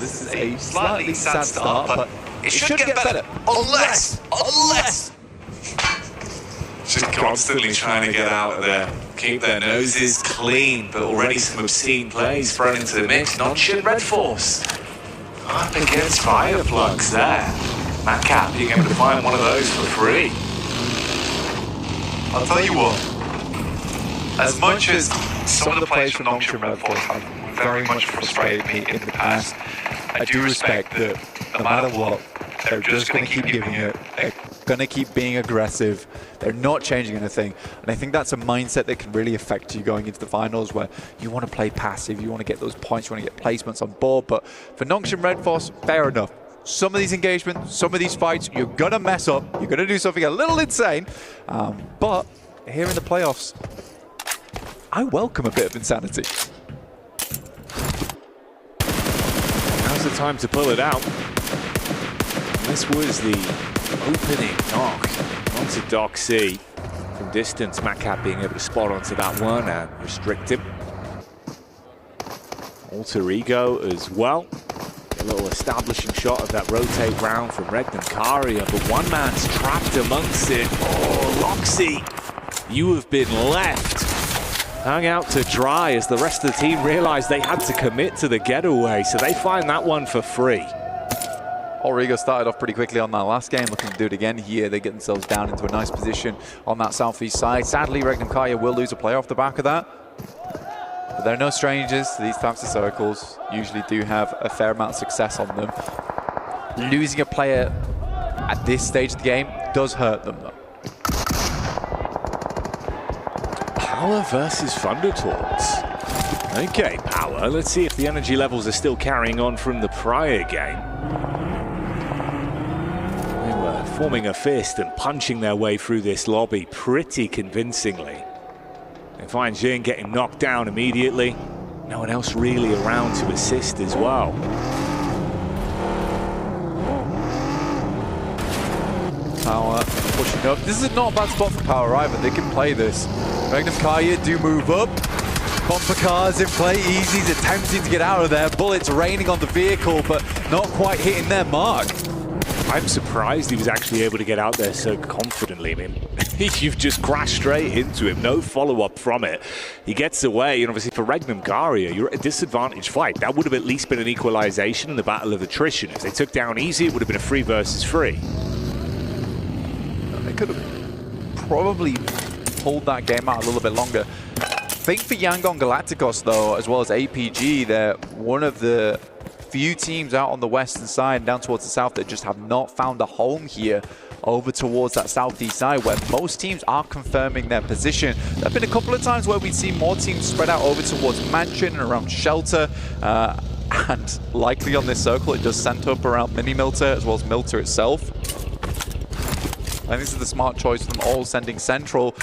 This is a slightly sad start, but it should get better. Unless. Just constantly trying to get out of there, keep their noses clean, but already some obscene plays thrown into the mix. Non-shit Red Force up against fire plugs there. Madcap being able to find one of those for free. I'll tell you what, as much as some of the players from non-shit Red Force have very much frustrated me in the past, I do respect that no matter what, they're just going to keep giving it. They're going to keep being aggressive. They're not changing anything. And I think that's a mindset that can really affect you going into the finals, where you want to play passive, you want to get those points, you want to get placements on board. But for Nongshim Red Force, fair enough. Some of these engagements, some of these fights, you're going to mess up. You're going to do something a little insane. But here in the playoffs, I welcome a bit of insanity. Now's the time to pull it out. This was the opening knock onto Doc C. From distance, Madcap being able to spot onto that one and restrict him. Alter Ego as well. A little establishing shot of that rotate round from Regnum Karia, but one man's trapped amongst it. Oh, Loxy, you have been left hung out to dry as the rest of the team realized they had to commit to the getaway, so they find that one for free. Origo started off pretty quickly on that last game, looking to do it again here. They get themselves down into a nice position on that southeast side. Sadly, Regnum Kaya will lose a player off the back of that. But they're no strangers to these types of circles. Usually do have a fair amount of success on them. Losing a player at this stage of the game does hurt them, though. Power versus Thundertorts. Okay, Power. Let's see if the energy levels are still carrying on from the prior game. They were forming a fist and punching their way through this lobby pretty convincingly. They find Jin getting knocked down immediately. No one else really around to assist as well. Power pushing up. This is not a bad spot for Power either. They can play this. Regnum Kaya do move up. Bumper cars in play. Easy's attempting to get out of there. Bullets raining on the vehicle, but not quite hitting their mark. I'm surprised he was actually able to get out there so confidently. I mean, you've just crashed straight into him, no follow-up from it. He gets away, and obviously for Regnum Karia, you're at a disadvantaged fight. That would have at least been an equalization in the battle of attrition. If they took down Easy, it would have been a 3 versus 3. They could have probably pulled that game out a little bit longer. I think for Yangon Galacticos, though, as well as APG, they're one of the few teams out on the western side and down towards the south that just have not found a home here over towards that southeast side, where most teams are confirming their position. There have been a couple of times where we've seen more teams spread out over towards Mansion and around Shelter, and likely on this circle it does center up around Mini Milter as well as Milter itself. I think this is the smart choice from all sending central.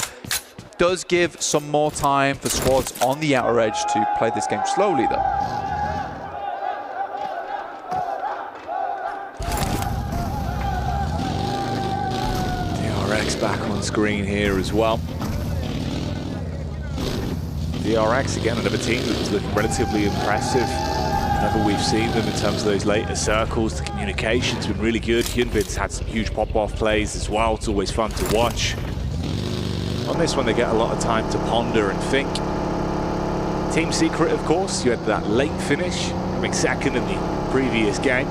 Does give some more time for squads on the outer edge to play this game slowly, though. DRX back on screen here as well. DRX, again, another team that's looking relatively impressive. Whenever we've seen them in terms of those later circles, the communication's been really good. Hyunbin's had some huge pop-off plays as well. It's always fun to watch. On this one, they get a lot of time to ponder and think. Team Secret, of course, you had that late finish, coming second in the previous game.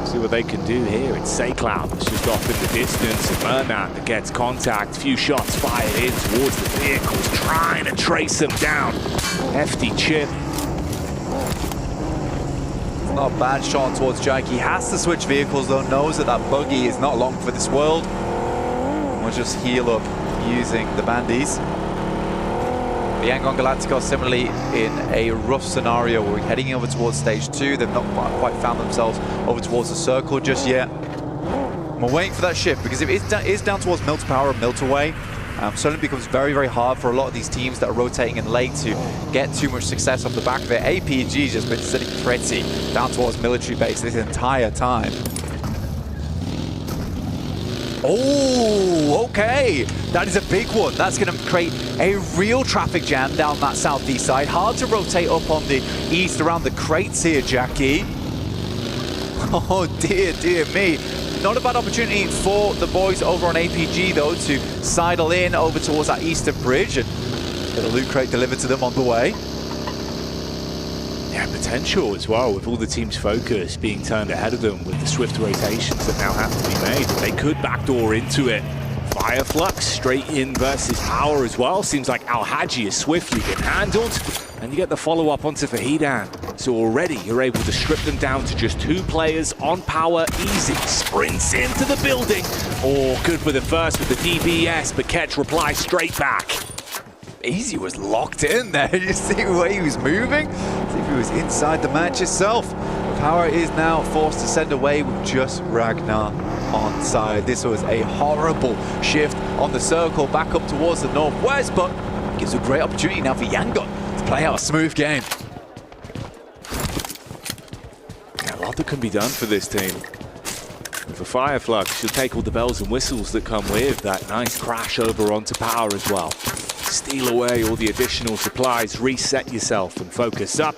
See what they can do here. It's Saycloud that's just off in the distance, and Murnat that gets contact. Few shots fired in towards the vehicles, trying to trace them down. Hefty chip. Not a bad shot towards Jake. He has to switch vehicles, though. Knows that that buggy is not long for this world. We'll just heal up using the bandies. The Yangon Galacticos similarly in a rough scenario where we're heading over towards stage 2. They've not quite found themselves over towards the circle just yet. We're waiting for that shift, because if it is down towards Milter Power and Milter Way, suddenly it becomes very, very hard for a lot of these teams that are rotating in late to get too much success off the back of it. APG's just been sitting pretty down towards military base this entire time. Oh, okay. That is a big one. That's going to create a real traffic jam down that southeast side. Hard to rotate up on the east around the crates here, Jackie. Oh dear, dear me. Not a bad opportunity for the boys over on APG though to sidle in over towards that eastern bridge and get a loot crate delivered to them on the way. Yeah, potential as well, with all the team's focus being turned ahead of them with the swift rotations that now have to be made. They could backdoor into it. Fireflux straight in versus Power as well. Seems like Al-Haji is swiftly been handled. And you get the follow-up onto Fahidan. So already you're able to strip them down to just 2 players on Power. Easy sprints into the building. Oh, good for the first with the DBS, but Ketch replies straight back. Easy was locked in there. You see the way he was moving? See if he was inside the match itself. Power is now forced to send away with just Ragnar on side. This was a horrible shift on the circle back up towards the northwest, but gives a great opportunity now for Yangon to play out a smooth game. Yeah, a lot that can be done for this team. And for Fireflux, she'll take all the bells and whistles that come with that nice crash over onto Power as well. Steal away all the additional supplies, reset yourself and focus up.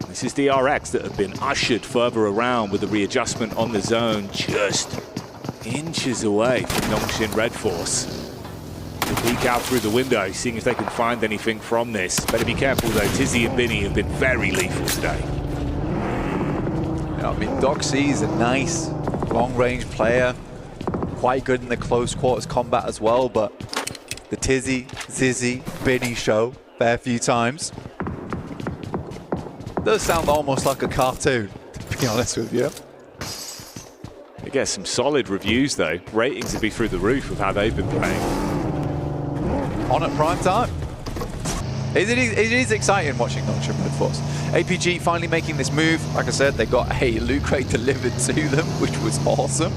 This is DRX that have been ushered further around with the readjustment on the zone, just inches away from Nongxin Red Force. They peek out through the window, seeing if they can find anything from this. Better be careful though, Tizzy and Binny have been very lethal today. Yeah, I mean, Doxy is a nice long-range player, quite good in the close quarters combat as well, but the Tizzy, Zizzy, Binny show fair few times. Does sound almost like a cartoon, to be honest with you. They get some solid reviews though. Ratings would be through the roof of how they've been playing. On at prime time. It is exciting watching Nongxin Red Force. APG finally making this move. Like I said, they got a loot crate delivered to them, which was awesome.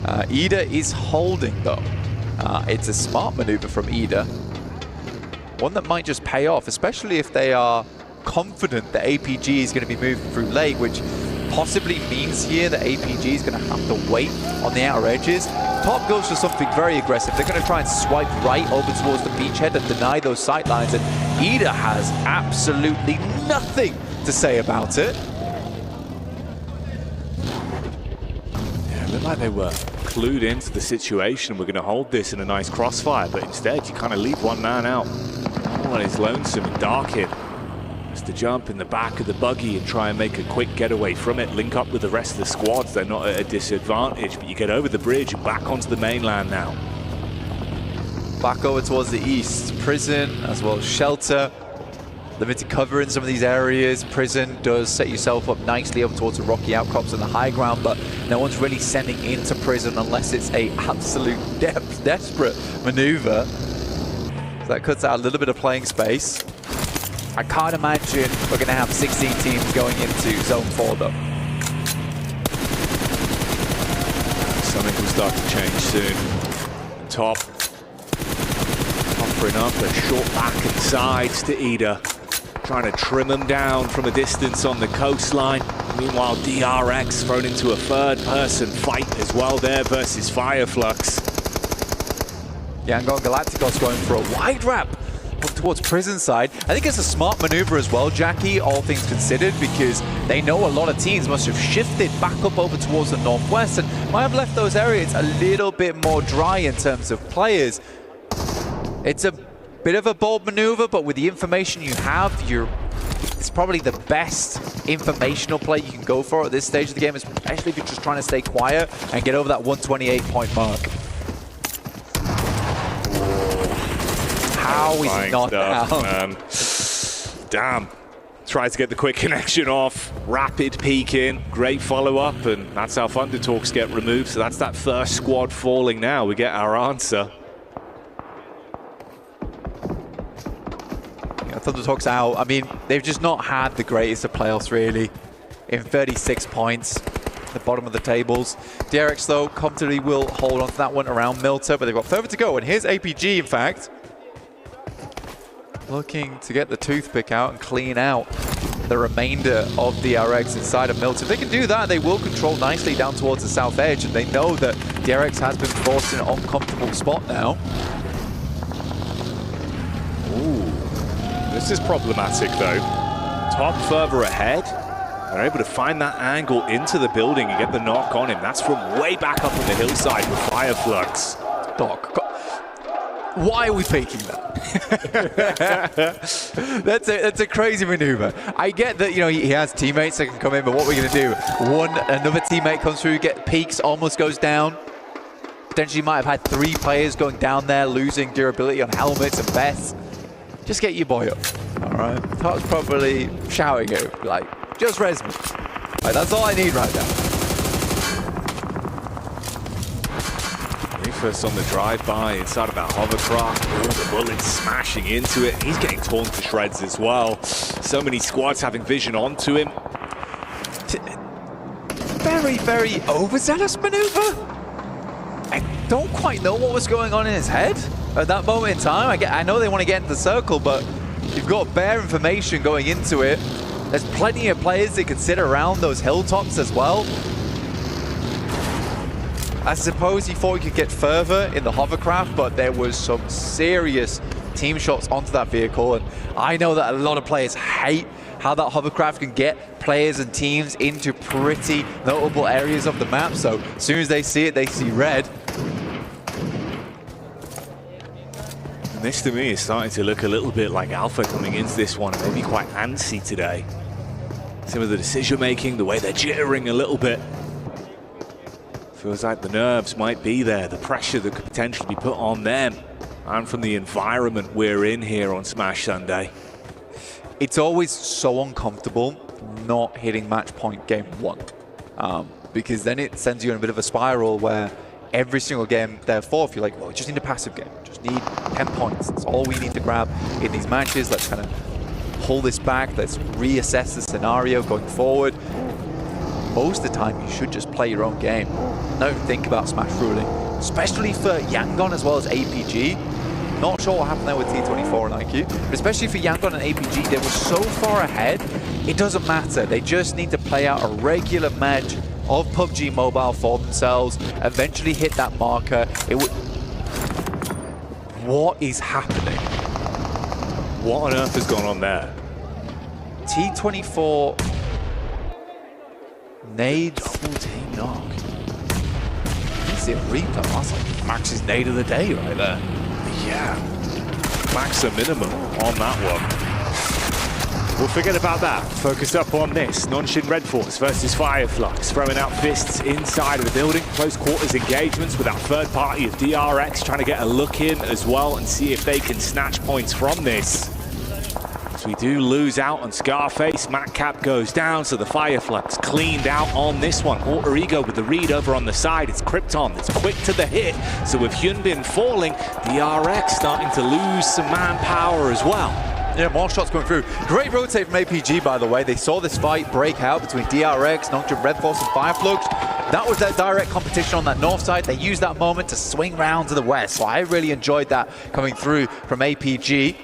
Ida is holding though. It's a smart maneuver from Ida. One that might just pay off, especially if they are confident that APG is going to be moving through late, which possibly means here that APG is going to have to wait on the outer edges. Top goes for something very aggressive. They're going to try and swipe right over towards the beachhead and deny those sight lines, and Ida has absolutely nothing to say about it. Yeah, it looked like they were clued into the situation. We're going to hold this in a nice crossfire, but instead you kind of leave one man out. Oh, and it's lonesome and Darkin to jump in the back of the buggy and try and make a quick getaway from it, link up with the rest of the squads. They're not at a disadvantage, but you get over the bridge and back onto the mainland now. Back over towards the east. Prison as well as Shelter. Limited cover in some of these areas. Prison does set yourself up nicely over towards the rocky outcrops and the high ground, but no one's really sending into Prison unless it's a absolute desperate maneuver. So that cuts out a little bit of playing space. I can't imagine we're going to have 16 teams going into Zone 4 though. Something will start to change soon. Top offering up a short back and sides to Ida, trying to trim them down from a distance on the coastline. Meanwhile, DRX thrown into a third-person fight as well there versus Fireflux. Yangon Galacticos going for a wide wrap towards Prison side. I think it's a smart maneuver as well, Jackie, all things considered, because they know a lot of teams must have shifted back up over towards the northwest and might have left those areas a little bit more dry in terms of players. It's a bit of a bold maneuver, but with the information you have, it's probably the best informational play you can go for at this stage of the game, especially if you're just trying to stay quiet and get over that 128-point mark. How is he not down? Man. Damn. Tries to get the quick connection off. Rapid peek in. Great follow-up, and that's how Thunder Talks get removed. So that's that first squad falling now. We get our answer. Yeah, Thunder Talks out. I mean, they've just not had the greatest of playoffs, really. In 36 points. The bottom of the tables. DRX, though, comfortably will hold on to that one around Milter, but they've got further to go. And here's APG, in fact, looking to get the toothpick out and clean out the remainder of DRX inside of Milton. If they can do that, they will control nicely down towards the south edge, and they know that DRX has been forced in an uncomfortable spot now. Ooh, this is problematic though. Top further ahead. They're able to find that angle into the building and get the knock on him. That's from way back up on the hillside with Fireflux. Doc, why are we faking that? that's a crazy maneuver. I get that, you know, he has teammates that can come in, but what we're going to do, another teammate comes through, get peaks, almost goes down. Potentially might have had 3 players going down there, losing durability on helmets and vests. Just get your boy up, all right? Top's probably shouting at him, like, just res me. Like, that's all I need right now. First on the drive-by inside of that hovercraft. All the bullets smashing into it. He's getting torn to shreds as well. So many squads having vision onto him. Very, very overzealous maneuver. I don't quite know what was going on in his head at that moment in time. I know they want to get into the circle, but you've got bare information going into it. There's plenty of players that can sit around those hilltops as well. I suppose he thought he could get further in the hovercraft, but there was some serious team shots onto that vehicle, and I know that a lot of players hate how that hovercraft can get players and teams into pretty notable areas of the map, so as soon as they see it, they see red. And this to me is starting to look a little bit like Alpha coming into this one, maybe quite antsy today. Some of the decision making, the way they're jittering a little bit. Feels like the nerves might be there, the pressure that could potentially be put on them and from the environment we're in here on Smash Sunday. It's always so uncomfortable not hitting match point game 1 because then it sends you in a bit of a spiral where every single game, therefore, if you're like, well, we just need a passive game, just need 10 points. That's all we need to grab in these matches. Let's kind of pull this back. Let's reassess the scenario going forward. Most of the time, you should just play your own game. Don't think about Smash ruling, especially for Yangon as well as APG. Not sure what happened there with T24 and IQ, but especially for Yangon and APG, they were so far ahead, it doesn't matter. They just need to play out a regular match of PUBG Mobile for themselves, eventually hit that marker. What is happening? What on earth has gone on there? T24 nades. Double team knock. Is it replay? That's like Max's nade of the day right there. Yeah. Max a minimum on that one. We'll forget about that. Focus up on this. Nonshin Red Force versus Fireflux. Throwing out fists inside of the building. Close quarters engagements with that third party of DRX trying to get a look in as well and see if they can snatch points from this. We do lose out on Scarface. Matcap goes down, so the Fireflux cleaned out on this one. Alter Ego with the read over on the side. It's Krypton that's quick to the hit. So with Hyunbin falling, DRX starting to lose some manpower as well. Yeah, more shots going through. Great rotate from APG, by the way. They saw this fight break out between DRX, Nocturne Red Force, and Fireflux. That was their direct competition on that north side. They used that moment to swing round to the west. So I really enjoyed that coming through from APG.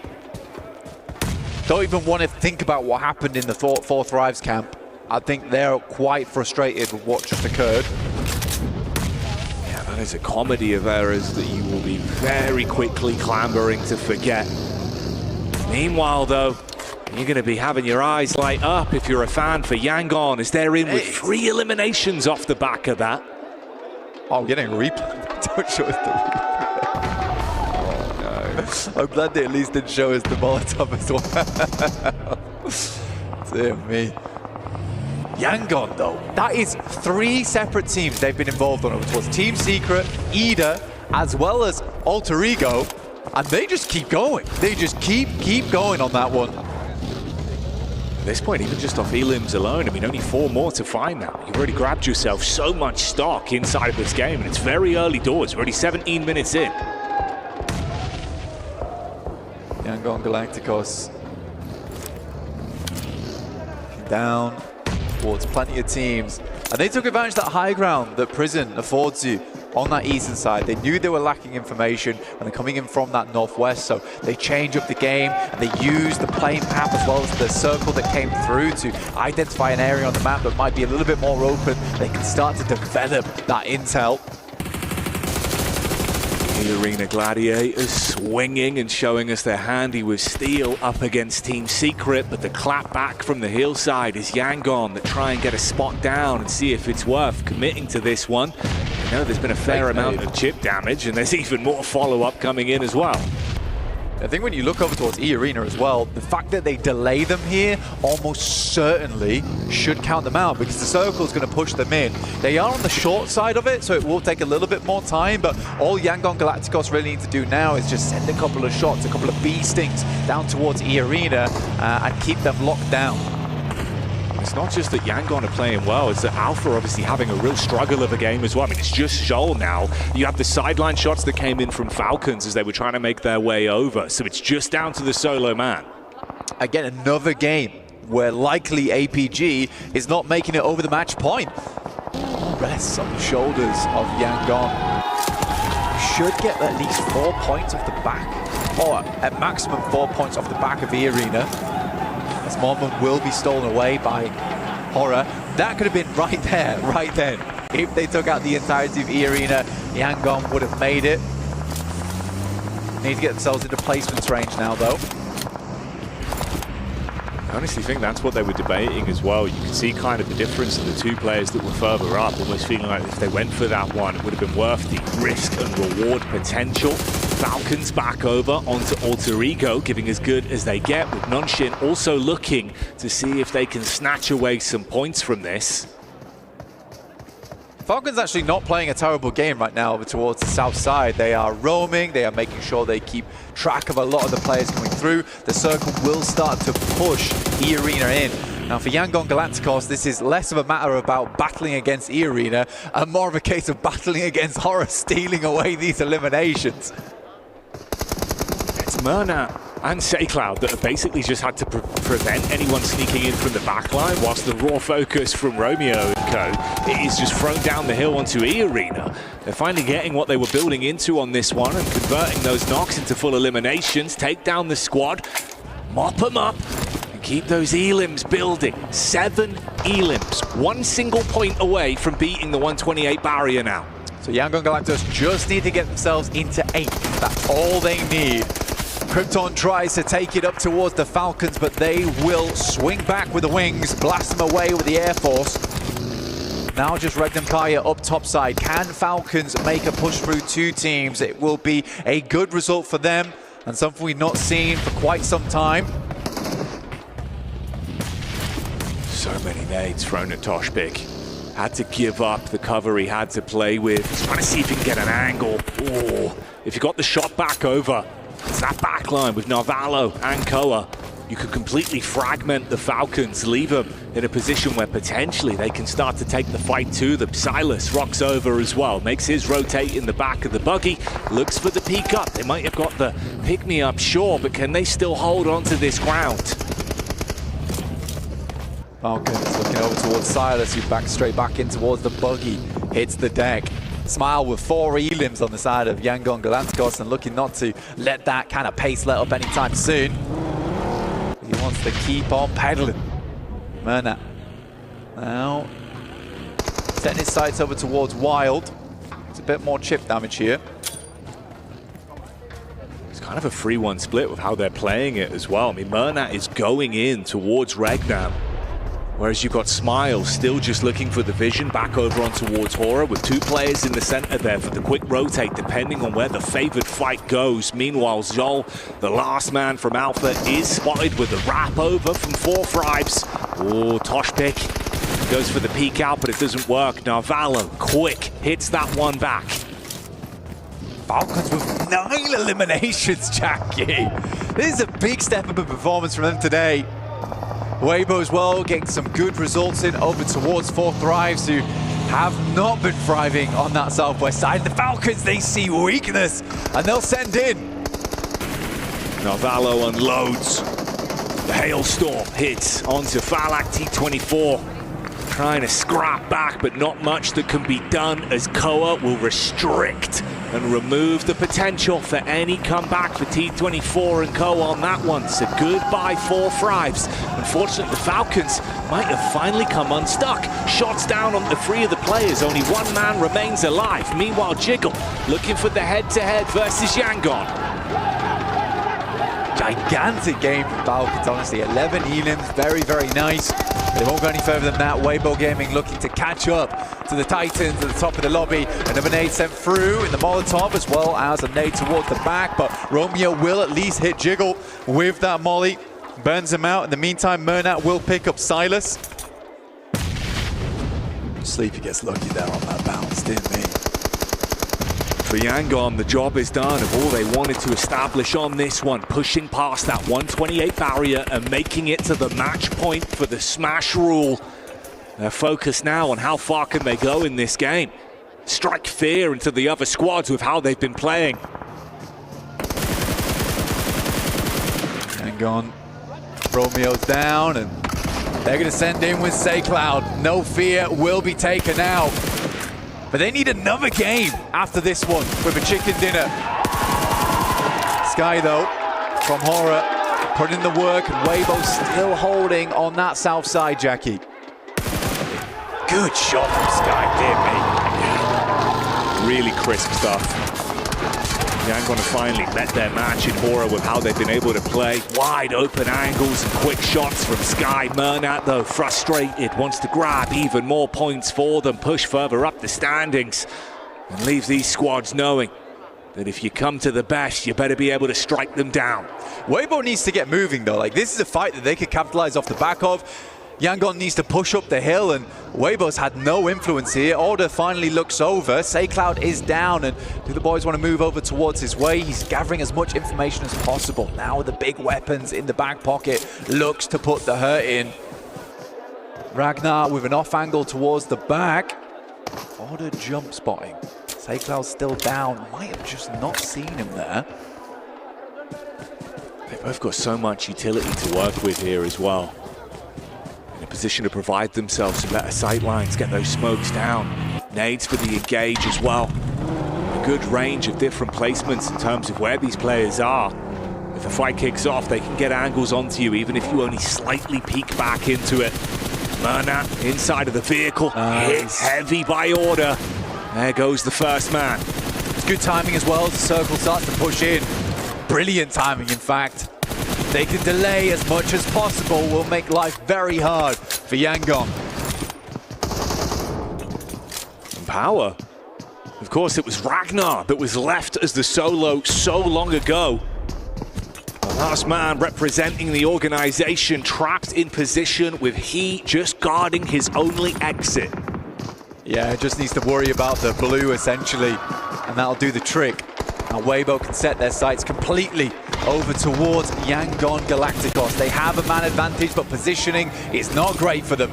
Don't even want to think about what happened in the Fourth Rives camp. I think they're quite frustrated with what just occurred. Yeah, that is a comedy of errors that you will be very quickly clambering to forget. Meanwhile, though, you're going to be having your eyes light up if you're a fan for Yangon as they're in with 3 eliminations off the back of that. Oh, getting a replay. Don't show us the replay. I'm glad they at least didn't show us the Molotov as well. Dear me. Yangon, though, that is 3 separate teams they've been involved on. It was Team Secret, Ida, as well as Alter Ego, and they just keep going. They just keep going on that one. At this point, even just off elims alone, I mean, only 4 more to find now. You've already grabbed yourself so much stock inside of this game, and it's very early doors. We're already 17 minutes in. Yangon Galacticos down towards plenty of teams, and they took advantage of that high ground that Prison affords you on that eastern side. They knew they were lacking information and they're coming in from that northwest, so they change up the game and they use the plane path as well as the circle that came through to identify an area on the map that might be a little bit more open. They can start to develop that intel. The Arena Gladiators swinging and showing us they're handy with steel up against Team Secret, but the clap back from the hillside is Yangon that try and get a spot down and see if it's worth committing to this one. You know, there's been a fair amount of chip damage, and there's even more follow-up coming in as well. I think when you look over towards E-Arena as well, the fact that they delay them here almost certainly should count them out, because the circle is going to push them in. They are on the short side of it, so it will take a little bit more time, but all Yangon Galacticos really need to do now is just send a couple of shots, a couple of bee stings down towards E-Arena and keep them locked down. It's not just that Yangon are playing well, it's that Alpha are obviously having a real struggle of a game as well. I mean, it's just Joel now. You have the sideline shots that came in from Falcons as they were trying to make their way over, so it's just down to the solo man. Again, another game where likely APG is not making it over the match point. Rests on the shoulders of Yangon. Should get at least 4 points off the back, or at maximum 4 points off the back of E-Arena. This moment will be stolen away by Horror. That could have been right there, right then. If they took out the entirety of E-Arena, Yangon would have made it. Need to get themselves into placements range now, though. I honestly think that's what they were debating as well. You can see kind of the difference in the two players that were further up, almost feeling like if they went for that one, it would have been worth the risk and reward potential. Falcons back over onto Alter Ego, giving as good as they get, with Nonshin also looking to see if they can snatch away some points from this. Falcons actually not playing a terrible game right now over towards the south side. They are roaming, they are making sure they keep track of a lot of the players coming through. The circle will start to push E-Arena in. Now for Yangon Galacticos, this is less of a matter about battling against E-Arena and more of a case of battling against Horror, stealing away these eliminations. It's Myrna and SayCloud that have basically just had to prevent anyone sneaking in from the backline, whilst the raw focus from Romeo and co is just thrown down the hill onto E-Arena. They're finally getting what they were building into on this one and converting those knocks into full eliminations, take down the squad, mop them up, and keep those elims building. 7 elims, 1 single point away from beating the 128 barrier now. So Yangon Galacticos just need to get themselves into 8. That's all they need. Krypton tries to take it up towards the Falcons, but they will swing back with the wings, blast them away with the Air Force. Now just Regnum Kaya up top side. Can Falcons make a push through 2 teams? It will be a good result for them, and something we've not seen for quite some time. So many nades thrown at Toshpik. Had to give up the cover he had to play with. He's trying to see if he can get an angle. Oh, if you got the shot back over, it's that backline with Narvalo and Koa. You could completely fragment the Falcons, leave them in a position where potentially they can start to take the fight to them. Silas rocks over as well, makes his rotate in the back of the buggy, looks for the peek up. They might have got the pick-me-up, sure, but can they still hold on to this ground? Falcons looking over towards Silas, who backs straight back in towards the buggy, hits the deck. Smile with 4 elims on the side of Yangon Galacticos and looking not to let that kind of pace let up anytime soon. He wants to keep on pedaling. Myrna now setting his sights over towards Wild. It's a bit more chip damage here. It's kind of a 3-1 split with how they're playing it as well. I mean, Myrna is going in towards Regnam, whereas you've got Smile still just looking for the vision back over on towards Horror, with 2 players in the center there for the quick rotate depending on where the favored fight goes. Meanwhile, Zol, the last man from Alpha, is spotted with a wrap over from 4 Fribes. Oh, Toshpik goes for the peek out, but it doesn't work. Narvalo, quick, hits that one back. Falcons with 9 eliminations, Jackie. This is a big step up in performance from them today. Weibo as well, getting some good results in over towards 4 Thrives, who have not been thriving on that southwest side. The Falcons, they see weakness, and they'll send in. Narvalo unloads. The hailstorm hits onto Falak T24. Trying to scrap back, but not much that can be done as Koa will restrict and remove the potential for any comeback for T24 and co on that one. So goodbye 4 Thrives. Unfortunately, the Falcons might have finally come unstuck. Shots down on the 3 of the players, only 1 man remains alive. Meanwhile, Jiggle looking for the head-to-head versus Yangon. Gigantic game for Falcons, honestly. 11 elims, very, very nice. They won't go any further than that. Weibo Gaming looking to catch up to the Titans at the top of the lobby. Another nade sent through in the Molotov, as well as a nade towards the back, but Romeo will at least hit Jiggle with that molly. Burns him out. In the meantime, Murnat will pick up Silas. Sleepy gets lucky there on that bounce, didn't he? For Yangon, the job is done of all they wanted to establish on this one, pushing past that 128 barrier and making it to the match point for the smash rule. They're focused now on how far can they go in this game. Strike fear into the other squads with how they've been playing. Yangon, Romeo's down, and they're going to send in with SayCloud. No fear will be taken out. But they need another game after this one with a chicken dinner. Sky, though, from Horror, putting in the work, and Weibo still holding on that south side, Jackie. Good shot from Sky, didn't he? Really crisp stuff. Yangon have finally met their match in Horror with how they've been able to play. Wide open angles and quick shots from Sky. Murnat, though, frustrated, wants to grab even more points for them, push further up the standings, and leave these squads knowing that if you come to the best, you better be able to strike them down. Weibo needs to get moving, though. Like, this is a fight that they could capitalize off the back of. Yangon needs to push up the hill, and Weibo's had no influence here. Order finally looks over. SayCloud is down, and do the boys want to move over towards his way? He's gathering as much information as possible. Now with the big weapons in the back pocket, looks to put the hurt in. Ragnar with an off angle towards the back. Order jump spotting. SayCloud's still down. Might have just not seen him there. They've both got so much utility to work with here as well. In a position to provide themselves some better sight lines, get those smokes down. Nades for the engage as well. A good range of different placements in terms of where these players are. If the fight kicks off, they can get angles onto you, even if you only slightly peek back into it. Murnat inside of the vehicle, hit heavy by Order. There goes the first man. It's good timing as well as the circle starts to push in. Brilliant timing, in fact. They can delay as much as possible, will make life very hard for Yangon. And Power. Of course, it was Ragnar that was left as the solo so long ago. The last man representing the organization, trapped in position with he just guarding his only exit. Yeah, just needs to worry about the blue, essentially, and that'll do the trick. Now Weibo can set their sights completely over towards Yangon Galacticos. They have a man advantage, but positioning is not great for them.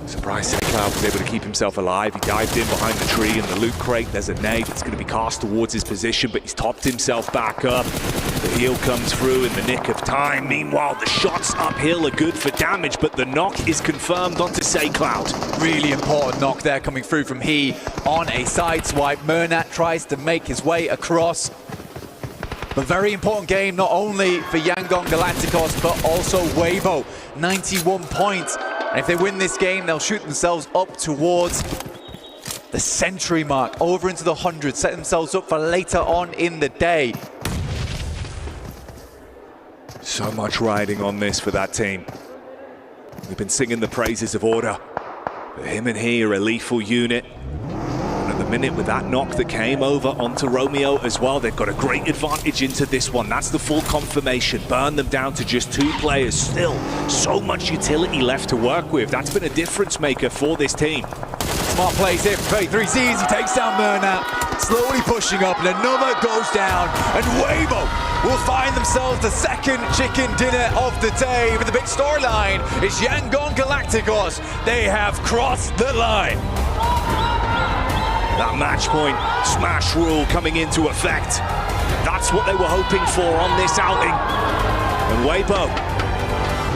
Surprised SayCloud was able to keep himself alive. He dived in behind the tree in the loot crate. There's a nade that's going to be cast towards his position, but he's topped himself back up. The heal comes through in the nick of time. Meanwhile, the shots uphill are good for damage, but the knock is confirmed onto SayCloud. Really important knock there coming through from he on a side swipe. Murnat tries to make his way across. But very important game, not only for Yangon Galacticos, but also Weibo. 91 points. And if they win this game, they'll shoot themselves up towards the century mark, over into the 100, set themselves up for later on in the day. So much riding on this for that team. We've been singing the praises of Order. But him and he are a lethal unit. And at the minute, with that knock that came over onto Romeo as well, they've got a great advantage into this one. That's the full confirmation. Burn them down to just 2 players. Still, so much utility left to work with. That's been a difference maker for this team. Smart plays here from Day3. He takes down Murnat, slowly pushing up, and another goes down. And Weibo will find themselves the second chicken dinner of the day. But the big storyline is Yangon Galacticos. They have crossed the line. That match point, smash rule coming into effect. That's what they were hoping for on this outing. And Weibo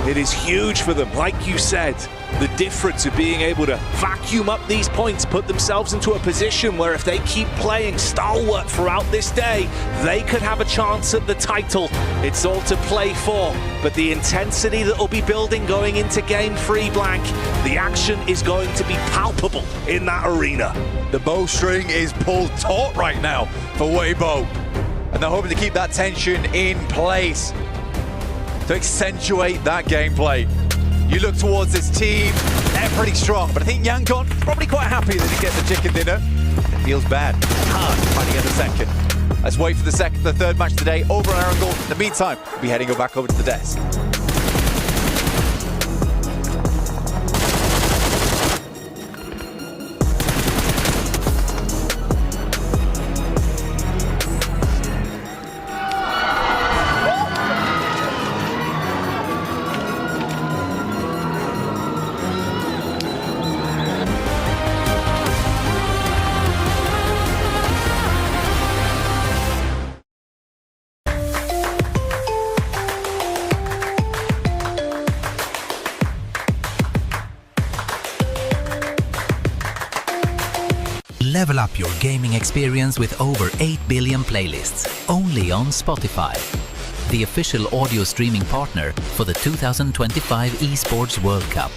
It is huge for them. Like you said, the difference of being able to vacuum up these points, put themselves into a position where if they keep playing stalwart throughout this day, they could have a chance at the title. It's all to play for, but the intensity that will be building going into Game 3, Blank, the action is going to be palpable in that arena. The bowstring is pulled taut right now for Weibo, and they're hoping to keep that tension in place to accentuate that gameplay. You look towards this team, they're pretty strong, but I think Yangon probably quite happy that he gets the chicken dinner. It feels bad. Hard fighting at the second. Let's wait for the third match today over on Arangol. In the meantime, we'll be heading back over to the desk. Level up your gaming experience with over 8 billion playlists, only on Spotify, the official audio streaming partner for the 2025 ESPORTS World Cup.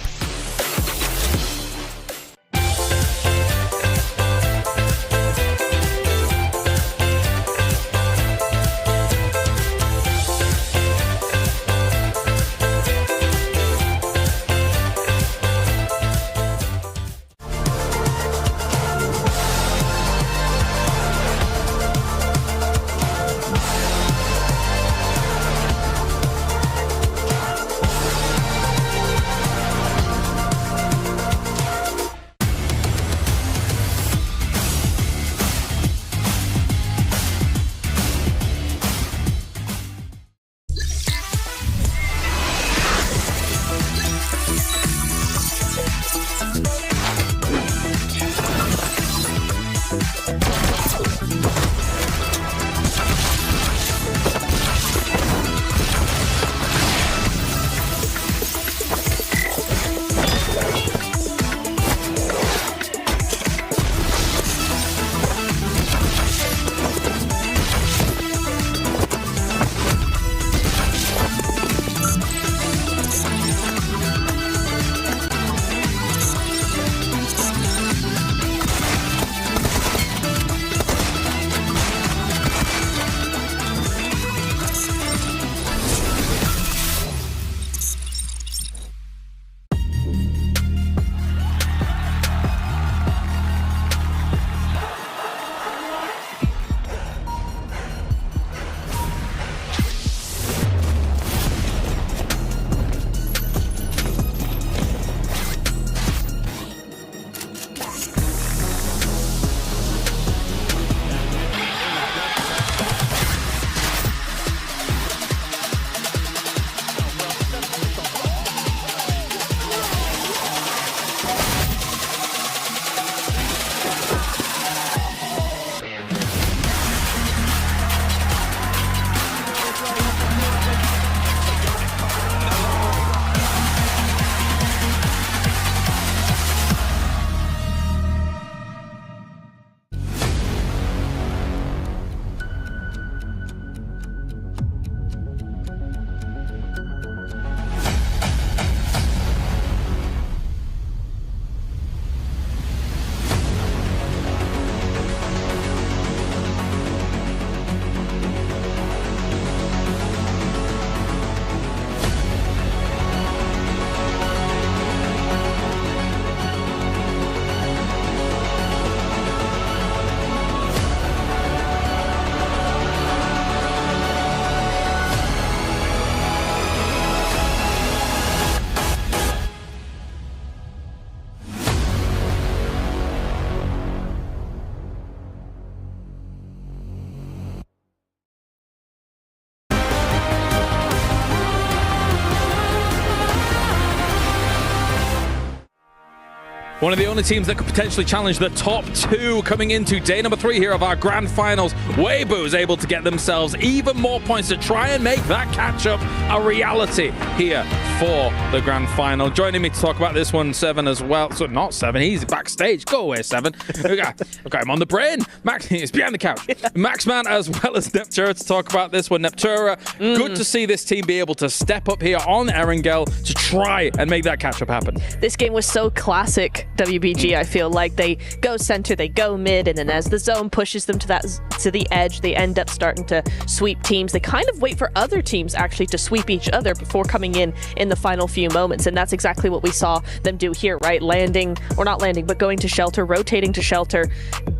One of the only teams that could potentially challenge the top 2 coming into day number 3 here of our grand finals. Weibo is able to get themselves even more points to try and make that catch-up a reality here for the grand final. Joining me to talk about this one, Seven as well. So not Seven, he's backstage. Go away, Seven. Okay, I'm on the brain. Max is behind the couch. Maxman as well as Neptura to talk about this one. Neptura, good to see this team be able to step up here on Erangel to try and make that catch-up happen. This game was so classic WBG. I feel like they go center, they go mid, and then as the zone pushes them to the edge, they end up starting to sweep teams. They kind of wait for other teams actually to sweep each other before coming in the final few moments, and that's exactly what we saw them do here, right? Landing, or not landing, but going to shelter, rotating to shelter,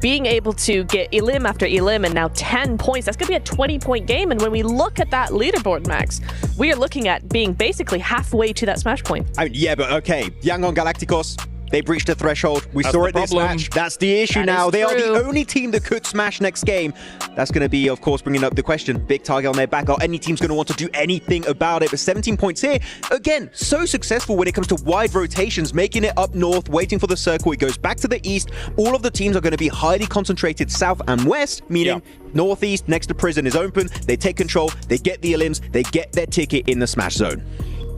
being able to get elim after elim, and now 10 points. That's going to be a 20-point game, and when we look at that leaderboard, Max, we are looking at being basically halfway to that smash point. Yeah, but okay, Yangon Galacticos, they breached the threshold. We saw it this match. That's the issue now. They are the only team that could smash next game. That's going to be, of course, bringing up the question. Big target on their back. Are any teams going to want to do anything about it? But 17 points here. Again, so successful when it comes to wide rotations, making it up north, waiting for the circle. It goes back to the east. All of the teams are going to be highly concentrated south and west, meaning northeast next to prison is open. They take control. They get the elims. They get their ticket in the smash zone.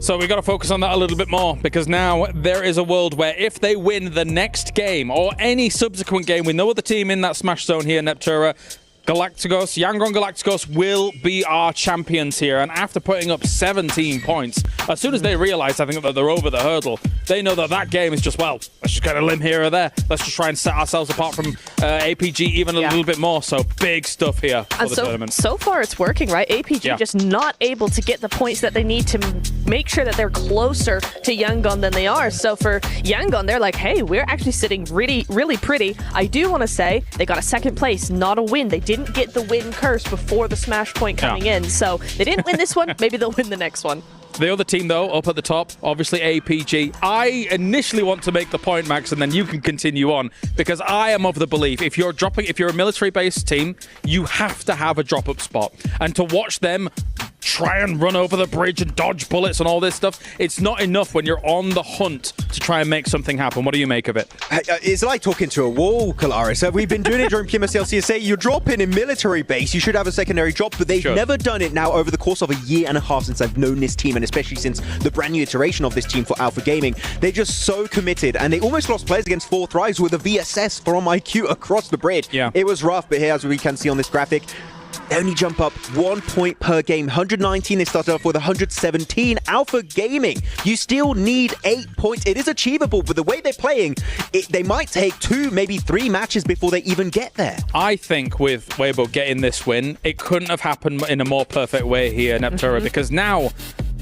So we got to focus on that a little bit more, because now there is a world where if they win the next game or any subsequent game with no other team in that smash zone here, Neptura, Galacticos, Yangon Galacticos will be our champions here. And after putting up 17 points, as soon as they realize, I think, that they're over the hurdle, they know that that game is just, well, let's just get a limb here or there. Let's just try and set ourselves apart from APG even a little bit more. So big stuff here for the tournament. So far it's working, right? APG just not able to get the points that they need to make sure that they're closer to Yangon than they are. So for Yangon, they're like, hey, we're actually sitting really, really pretty. I do want to say they got a second place, not a win. They didn't get the win curse before the smash point coming in. So they didn't win this one. Maybe they'll win the next one. The other team, though, up at the top, obviously APG. I initially want to make the point, Max, and then you can continue on, because I am of the belief if you're a military-based team, you have to have a drop-up spot. And to watch them try and run over the bridge and dodge bullets and all this stuff, it's not enough when you're on the hunt to try and make something happen. What do you make of it? It's like talking to a wall, Kalaris. We've been doing it during PMSL CSA. You drop in military base, you should have a secondary drop, but they've never done it now over the course of a year and a half since I've known this team, and especially since the brand new iteration of this team for Alpha Gaming. They're just so committed, and they almost lost players against 4 Thrives with a VSS from IQ across the bridge. Yeah. It was rough, but here, as we can see on this graphic, they only jump up 1 point per game. 119, they started off with 117. Alpha Gaming, you still need 8 points. It is achievable, but the way they're playing, they might take 2, maybe 3 matches before they even get there. I think with Weibo getting this win, it couldn't have happened in a more perfect way here, Neptura, because now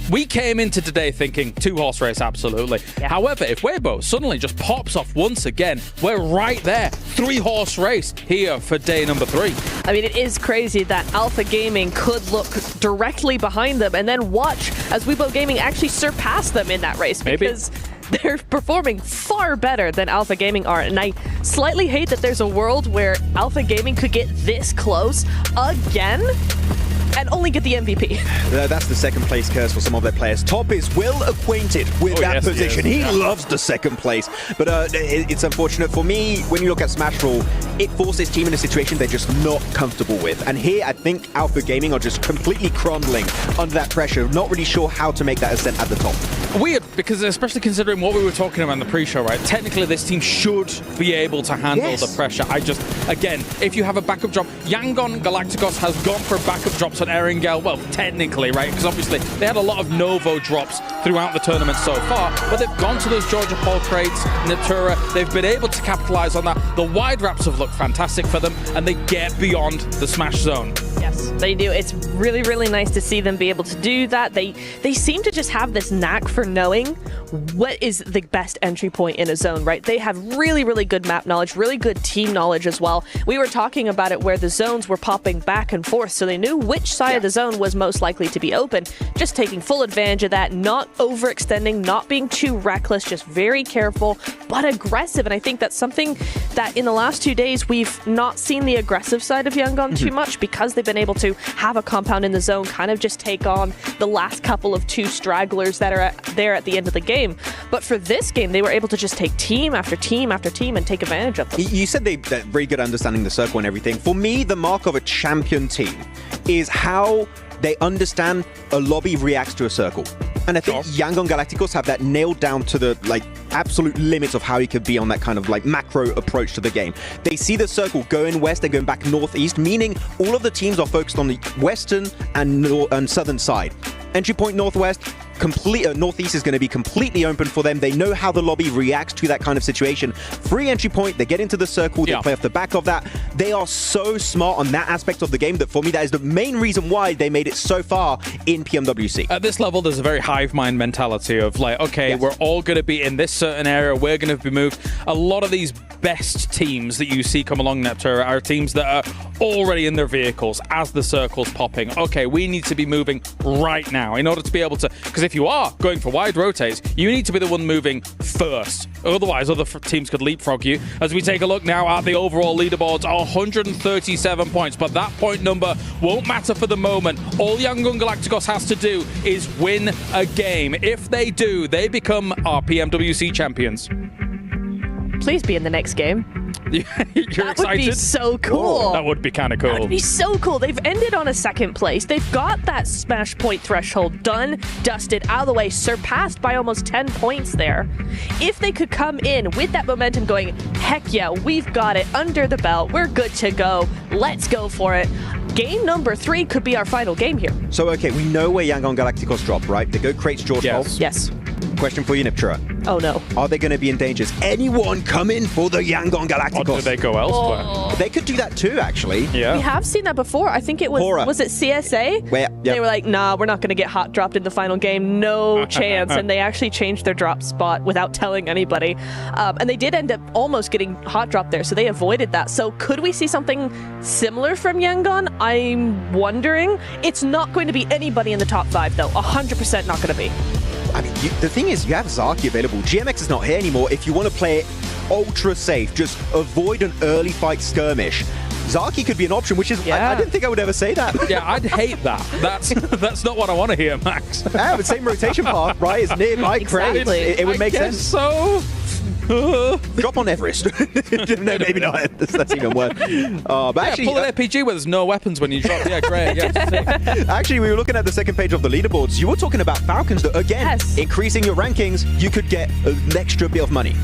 we came into today thinking 2-horse race, absolutely. Yeah. However, if Weibo suddenly just pops off once again, we're right there. 3-horse race here for day number 3. I mean, it is crazy that Alpha Gaming could look directly behind them and then watch as Weibo Gaming actually surpass them in that race. Because they're performing far better than Alpha Gaming are. And I slightly hate that there's a world where Alpha Gaming could get this close again and only get the MVP. That's the second place curse for some of their players. Top is well acquainted with that position. He loves the second place. But it's unfortunate for me, when you look at Smash Roll, it forces this team in a situation they're just not comfortable with. And here, I think Alpha Gaming are just completely crumbling under that pressure. Not really sure how to make that ascent at the top. Weird, because especially considering what we were talking about in the pre-show, right? Technically, this team should be able to handle the pressure. Again, if you have a backup drop, Yangon Galacticos has gone for backup drops on Erangel. Well, technically, right? Because obviously, they had a lot of Novo drops throughout the tournament so far, but they've gone to those Georgia Paul crates, Neptura. They've been able to capitalize on that. The wide wraps have looked fantastic for them, and they get beyond the smash zone. Yes, they do. It's really, really nice to see them be able to do that. They seem to just have this knack for knowing what is the best entry point in a zone, right? They have really, really good map knowledge, really good team knowledge as well. We were talking about it where the zones were popping back and forth, so they knew which side of the zone was most likely to be open. Just taking full advantage of that, not overextending, not being too reckless, just very careful, but aggressive. And I think that's something that in the last 2 days, we've not seen the aggressive side of Yangon too much, because they've been able to have a compound in the zone, kind of just take on the last couple of 2 stragglers that are there at the end of the game. But for this game, they were able to just take team after team after team and take advantage of them. You said they're very good at understanding the circle and everything. For me, the mark of a champion team is how they understand a lobby reacts to a circle. And I think Yangon Galacticos have that nailed down to the absolute limits of how he could be on that kind of macro approach to the game. They see the circle going west and going back northeast, meaning all of the teams are focused on the western and southern side. Entry point northwest, northeast is going to be completely open for them. They know how the lobby reacts to that kind of situation. Free entry point, they get into the circle, they play off the back of that. They are so smart on that aspect of the game that for me, that is the main reason why they made it so far in PMWC. At this level, there's a very hive mind mentality of we're all going to be in this certain area, we're going to be moved. A lot of these best teams that you see come along Neptura are teams that are already in their vehicles as the circle's popping. Okay, we need to be moving right now in order to be able to, because if you are going for wide rotates, you need to be the one moving first. Otherwise, other teams could leapfrog you. As we take a look now at the overall leaderboards, 137 points, but that point number won't matter for the moment. All Yangon Galacticos has to do is win a game. If they do, they become our PMWC champions. Please be in the next game. You're excited? That would be so cool. That would be kind of cool. That would be so cool. They've ended on a second place. They've got that smash point threshold done, dusted, out of the way, surpassed by almost 10 points there. If they could come in with that momentum going, heck yeah, we've got it under the belt. We're good to go. Let's go for it. Game number 3 could be our final game here. So, okay, we know where Yangon Galacticos drop, right? They go crates George Pulse. Yes. Question for you, Niptura. Oh, no. Are they going to be in danger? Is anyone coming for the Yangon Galacticos? Or do they go elsewhere? They could do that too, actually. Yeah. We have seen that before. I think it was, Hora. was it CSA? Where, They were like, nah, we're not going to get hot dropped in the final game. No chance. And they actually changed their drop spot without telling anybody. And they did end up almost getting hot dropped there, so they avoided that. So could we see something similar from Yangon? I'm wondering. It's not going to be anybody in the top 5, though. 100% not going to be. I mean, the thing is, you have Zaki available. GMX is not here anymore. If you want to play it ultra safe, just avoid an early fight skirmish. Zaki could be an option, which is, I didn't think I would ever say that. Yeah, I'd hate that. That's not what I want to hear, Max. Yeah, but same rotation path, right? It's nearby Exactly. crates. It would make sense. So. Drop on Everest. No, maybe not. That's even worse. But actually, pull an RPG where there's no weapons when you drop. Yeah, great. Yeah. Actually, we were looking at the second page of the leaderboards. You were talking about Falcons that, again, increasing your rankings, you could get an extra bit of money.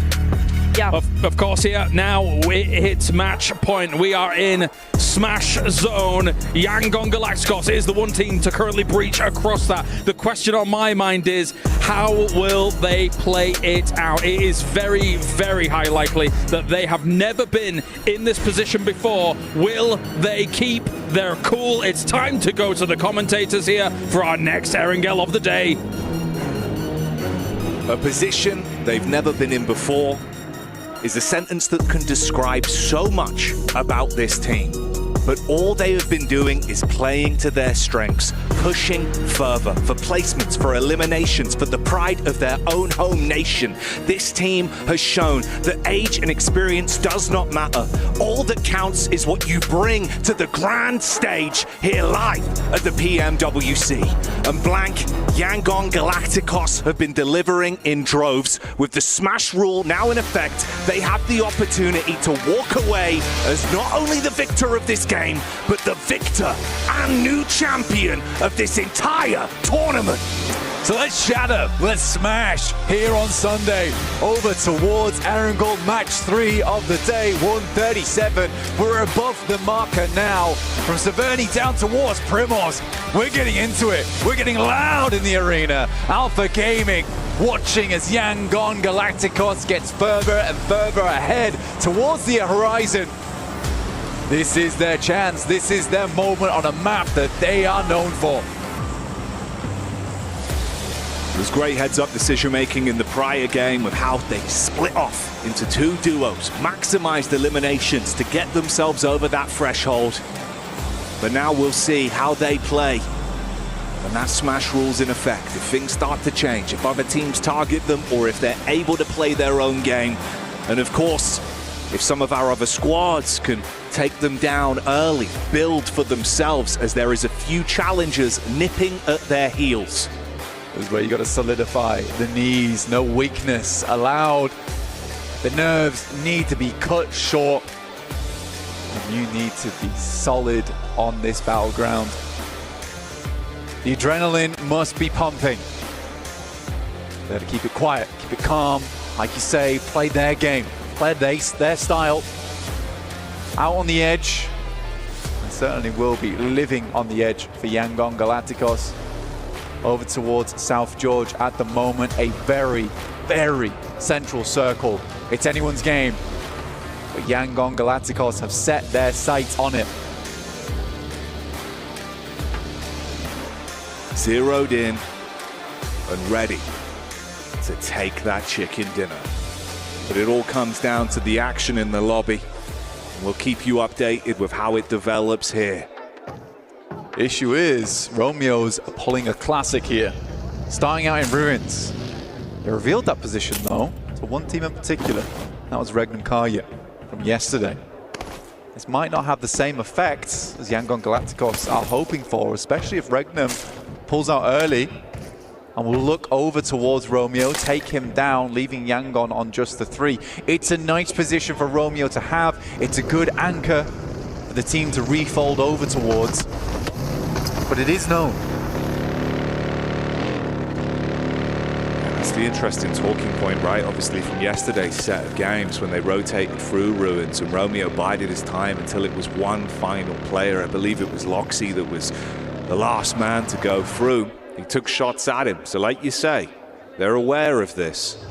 Yeah. Of course, here now it hits match point. We are in Smash Zone. Yangon Galacticos is the one team to currently breach across that. The question on my mind is, how will they play it out? It is very, very high likely that they have never been in this position before. Will they keep their cool? It's time to go to the commentators here for our next Erangel of the day. A position they've never been in before is a sentence that can describe so much about this team. But all they have been doing is playing to their strengths, pushing further for placements, for eliminations, for the pride of their own home nation. This team has shown that age and experience does not matter. All that counts is what you bring to the grand stage here live at the PMWC. And blank, Yangon Galacticos have been delivering in droves. With the smash rule now in effect, they have the opportunity to walk away as not only the victor of this game, but the victor and new champion of this entire tournament. So let's shatter, let's smash here on Sunday over towards Erangel match 3 of the day, 137. We're above the marker now from Severny down towards Primos. We're getting into it. We're getting loud in the arena. Alpha Gaming watching as Yangon Galacticos gets further and further ahead towards the horizon. This is their chance. This is their moment on a map that they are known for. There's great heads-up decision-making in the prior game with how they split off into 2 duos, maximized eliminations to get themselves over that threshold. But now we'll see how they play when that smash rule's in effect. If things start to change, if other teams target them, or if they're able to play their own game. And of course, if some of our other squads can take them down early, build for themselves, as there is a few challengers nipping at their heels. is where you got to solidify the knees, no weakness allowed. The nerves need to be cut short. And you need to be solid on this battleground. The adrenaline must be pumping. They have to keep it quiet, keep it calm. Like you say, play their game, play their style. Out on the edge. And certainly will be living on the edge for Yangon Galacticos. Over towards South George at the moment. A very, very central circle. It's anyone's game. But Yangon Galacticos have set their sights on it. Zeroed in and ready to take that chicken dinner. But it all comes down to the action in the lobby. We'll keep you updated with how it develops here. Issue is, Romeo's pulling a classic here. Starting out in Ruins. They revealed that position though, to one team in particular. That was Regnum Karya from yesterday. This might not have the same effects as Yangon Galacticos are hoping for, especially if Regnum pulls out early and will look over towards Romeo, take him down, leaving Yangon on just the 3. It's a nice position for Romeo to have. It's a good anchor for the team to refold over towards. But it is known. That's the interesting talking point, right? Obviously from yesterday's set of games when they rotated through Ruins and Romeo bided his time until it was one final player. I believe it was Loxy that was the last man to go through. He took shots at him. So like you say, they're aware of this.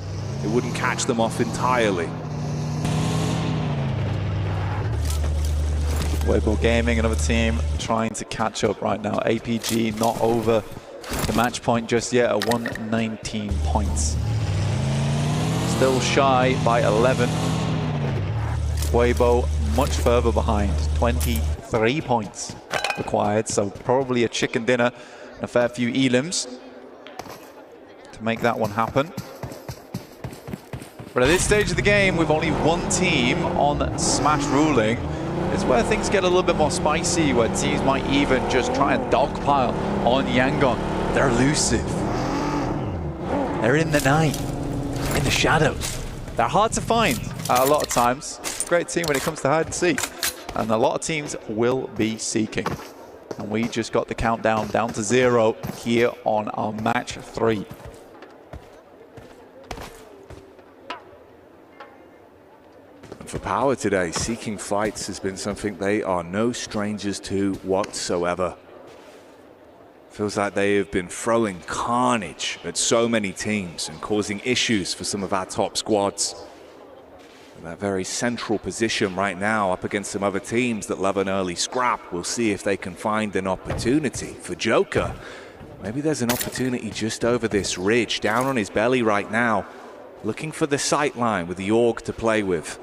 It wouldn't catch them off entirely. Weibo Gaming, another team trying to catch up right now. APG not over the match point just yet at 119 points. Still shy by 11. Weibo much further behind, 23 points required, so probably a chicken dinner and a fair few elims to make that one happen. But at this stage of the game, with only one team on Smash ruling, is where things get a little bit more spicy, where teams might even just try and dogpile on Yangon. They're elusive. They're in the night, in the shadows. They're hard to find a lot of times. Great team when it comes to hide and seek. And a lot of teams will be seeking. And we just got the countdown down to 0 here on our match 3. For Power today, seeking fights has been something they are no strangers to whatsoever. Feels like they have been throwing carnage at so many teams and causing issues for some of our top squads. And that very central position right now up against some other teams that love an early scrap. We'll see if they can find an opportunity. For Joker, maybe there's an opportunity just over this ridge, down on his belly right now, looking for the sight line with the AUG to play with.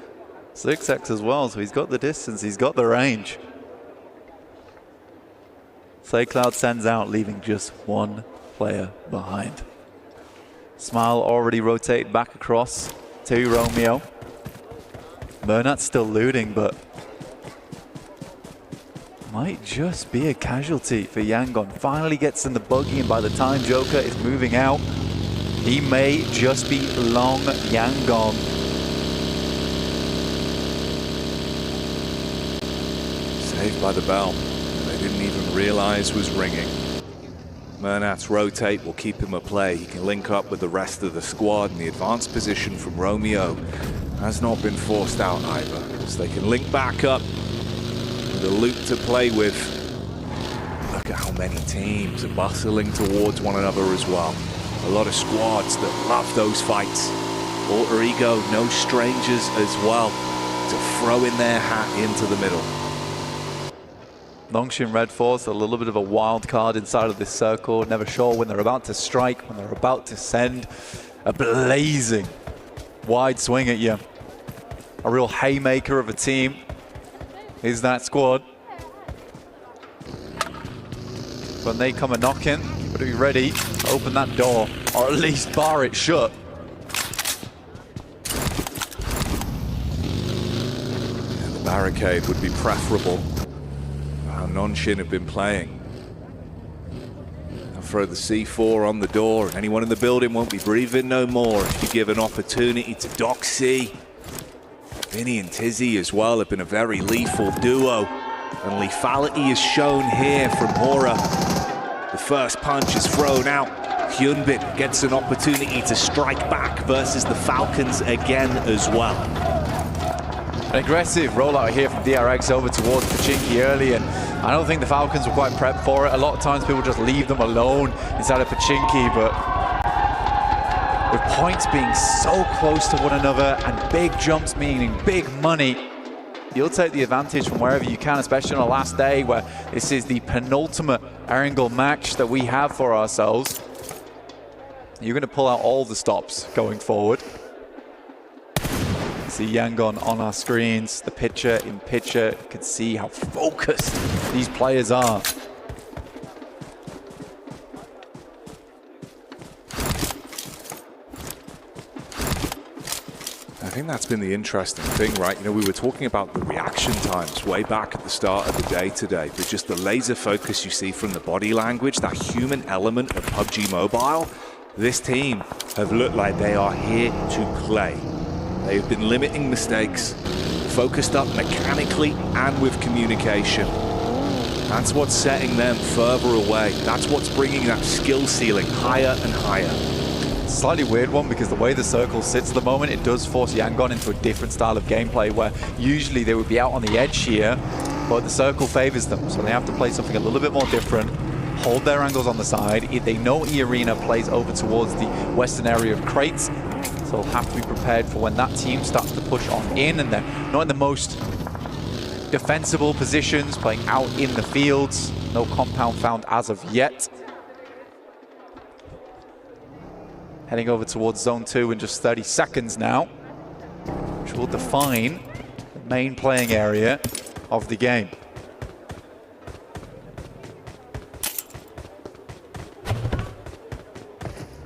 6x as well, so he's got the distance, he's got the range. Cloud sends out, leaving just one player behind. Smile already rotated back across to Romeo. Bernat's still looting, but might just be a casualty for Yangon. Finally gets in the buggy, and by the time Joker is moving out, he may just be long Yangon. Saved by the bell. They didn't even realize was ringing. Mernat's rotate will keep him at play. He can link up with the rest of the squad, and the advanced position from Romeo has not been forced out either. So they can link back up with a loop to play with. Look at how many teams are bustling towards one another as well. A lot of squads that love those fights. Alter Ego, no strangers as well, to throw in their hat into the middle. Longshin Red Force, a little bit of a wild card inside of this circle. Never sure when they're about to strike, when they're about to send a blazing wide swing at you. A real haymaker of a team is that squad. When they come a knocking, you've got to be ready to open that door, or at least bar it shut. Yeah, the barricade would be preferable. How Nonshin have been playing. How throw the C4 on the door, and anyone in the building won't be breathing no more if you give an opportunity to Doxy. Vinny and Tizzy as well have been a very lethal duo, and lethality is shown here from Hora. The first punch is thrown out. Hyunbin gets an opportunity to strike back versus the Falcons again as well. An aggressive rollout here from DRX over towards Pachinki early, and I don't think the Falcons were quite prepped for it. A lot of times people just leave them alone inside of Pachinki, but with points being so close to one another and big jumps meaning big money, you'll take the advantage from wherever you can, especially on the last day where this is the penultimate Erangel match that we have for ourselves. You're going to pull out all the stops going forward. See Yangon on our screens, the picture in picture. You can see how focused these players are. I think that's been the interesting thing, right? You know, we were talking about the reaction times way back at the start of the day today, but just the laser focus you see from the body language, that human element of PUBG Mobile. This team have looked like they are here to play. They've been limiting mistakes, focused up mechanically and with communication. That's what's setting them further away. That's what's bringing that skill ceiling higher and higher. Slightly weird one because the way the circle sits at the moment, it does force Yangon into a different style of gameplay where usually they would be out on the edge here, but the circle favors them, so they have to play something a little bit more different, hold their angles on the side. They know E-Arena plays over towards the western area of crates, so they'll have to be prepared for when that team starts to push on in, and they're not in the most defensible positions, playing out in the fields. No compound found as of yet. Heading over towards Zone 2 in just 30 seconds now, which will define the main playing area of the game.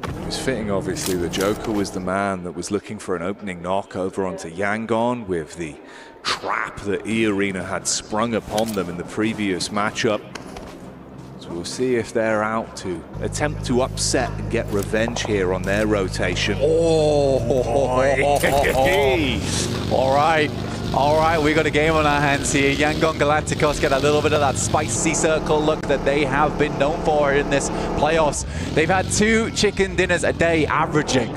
It was fitting, obviously, the Joker was the man that was looking for an opening knock over onto Yangon with the trap that E-Arena had sprung upon them in the previous matchup. So we'll see if they're out to attempt to upset and get revenge here on their rotation. All right, we got a game on our hands here. Yangon Galacticos get a little bit of that spicy circle look that they have been known for in this playoffs. They've had 2 chicken dinners a day averaging.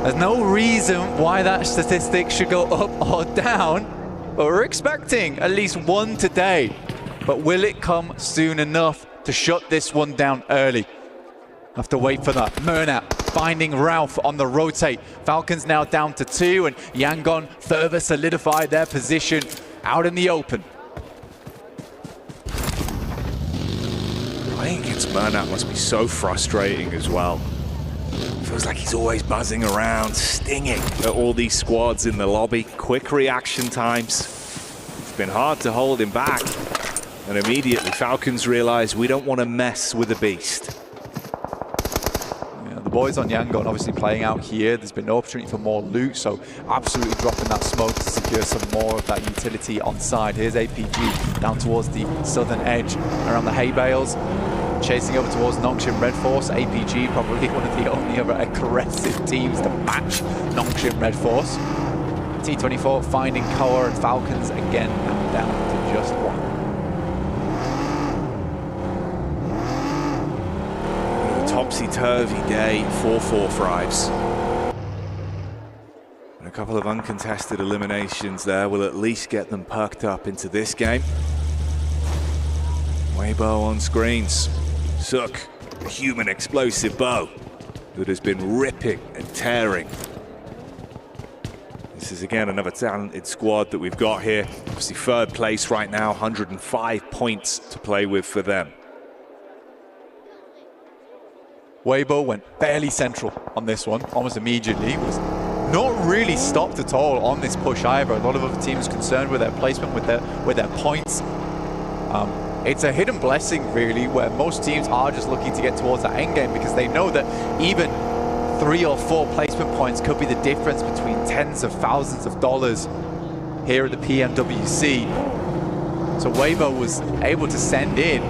There's no reason why that statistic should go up or down, but we're expecting at least 1 today. But will it come soon enough to shut this one down early? Have to wait for that. Murnat finding Ralph on the rotate. Falcons now down to 2, and Yangon further solidify their position out in the open. Playing against Murnat must be so frustrating as well. Feels like he's always buzzing around, stinging at all these squads in the lobby. Quick reaction times. It's been hard to hold him back. And immediately Falcons realize we don't want to mess with the beast. Yeah, the boys on Yangon obviously playing out here. There's been no opportunity for more loot, so absolutely dropping that smoke to secure some more of that utility on side. Here's APG down towards the southern edge around the hay bales. Chasing over towards Nongshim Red Force. APG probably one of the only other aggressive teams to match Nongshim Red Force. T24 finding Koa, and Falcons again now down to just 1. Topsy-turvy day for 4-5s. And a couple of uncontested eliminations there will at least get them perked up into this game. Weibo on screens. Suk, a human explosive bow that has been ripping and tearing. This is again another talented squad that we've got here. Obviously 3rd place right now, 105 points to play with for them. Weibo went fairly central on this one, almost immediately. Was not really stopped at all on this push either. A lot of other teams concerned with their placement, with their points. It's a hidden blessing, really, where most teams are just looking to get towards that end game because they know that even 3 or 4 placement points could be the difference between tens of thousands of dollars here at the PMWC. So Weibo was able to send in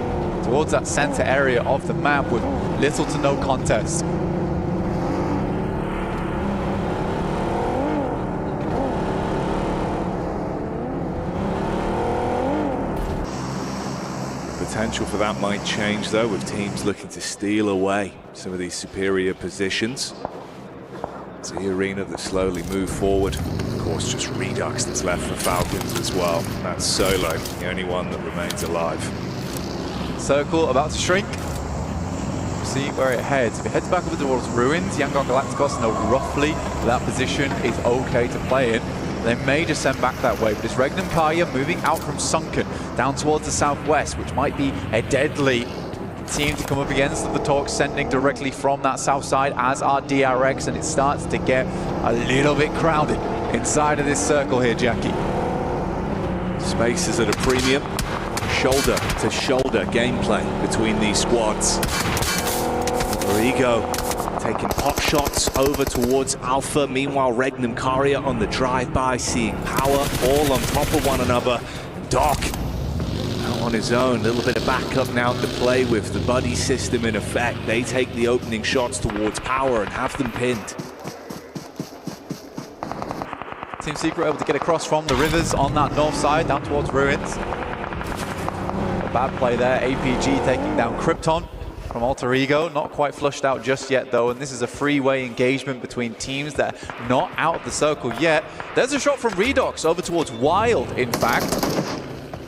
towards that center area of the map with little to no contest. Potential for that might change though, with teams looking to steal away some of these superior positions. It's the arena that slowly move forward. Of course, just Redux that's left for Falcons as well. That's Solo, the only one that remains alive. Circle about to shrink. See where it heads. If it heads back over towards Ruins, Yangon Galacticos know roughly that position is okay to play in. They may just send back that way, but it's Regnum Karya moving out from Sunken down towards the southwest, which might be a deadly team to come up against. The Talks sending directly from that south side, as are DRX, and it starts to get a little bit crowded inside of this circle here, Jackie. Space is at a premium. Shoulder to shoulder gameplay between these squads. Origo taking pot shots over towards Alpha. Meanwhile, Regnum Karya on the drive-by, seeing power all on top of one another. Doc out on his own, a little bit of backup now to play with. The buddy system in effect. They take the opening shots towards power and have them pinned. Team Secret able to get across from the rivers on that north side down towards Ruins. A bad play there. APG taking down Krypton from Alter Ego. Not quite flushed out just yet though, and this is a freeway engagement between teams that are not out of the circle yet. There's a shot from Redux over towards Wild, in fact.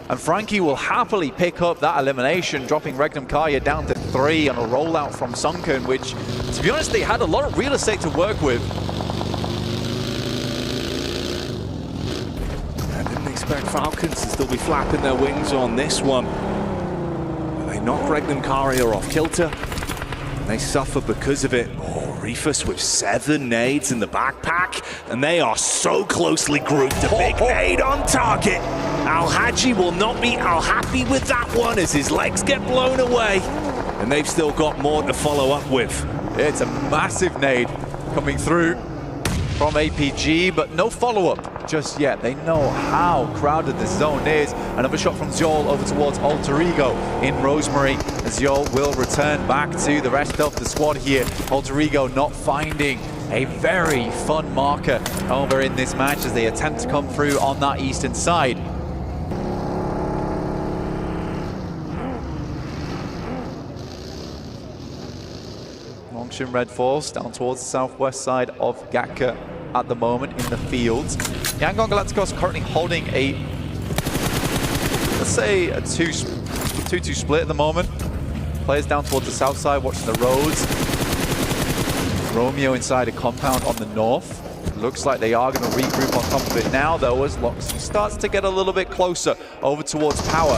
And Frankie will happily pick up that elimination, dropping Regnum Karya down to 3 on a rollout from Sunken, which, to be honest, they had a lot of real estate to work with. I didn't expect Falcons to still be flapping their wings on this one. They knock Regnum Karya off kilter. They suffer because of it. Oh, Reefus with 7 nades in the backpack, and they are so closely grouped. A big nade on target. Al-Haji will not be al-happy with that one as his legs get blown away. And they've still got more to follow up with. It's a massive nade coming through from APG, but no follow-up just yet. They know how crowded this zone is. Another shot from Zyol over towards Alter Ego in Rosemary. Zyol will return back to the rest of the squad here. Alter Ego not finding a very fun marker over in this match as they attempt to come through on that eastern side. Longshin Red Force down towards the southwest side of Gatka at the moment in the fields. Yangon Galacticos currently holding a, let's say, a 2-2 split at the moment. Players down towards the south side watching the roads. Romeo inside a compound on the north. Looks like they are going to regroup on top of it now, though, as Loxy starts to get a little bit closer over towards power.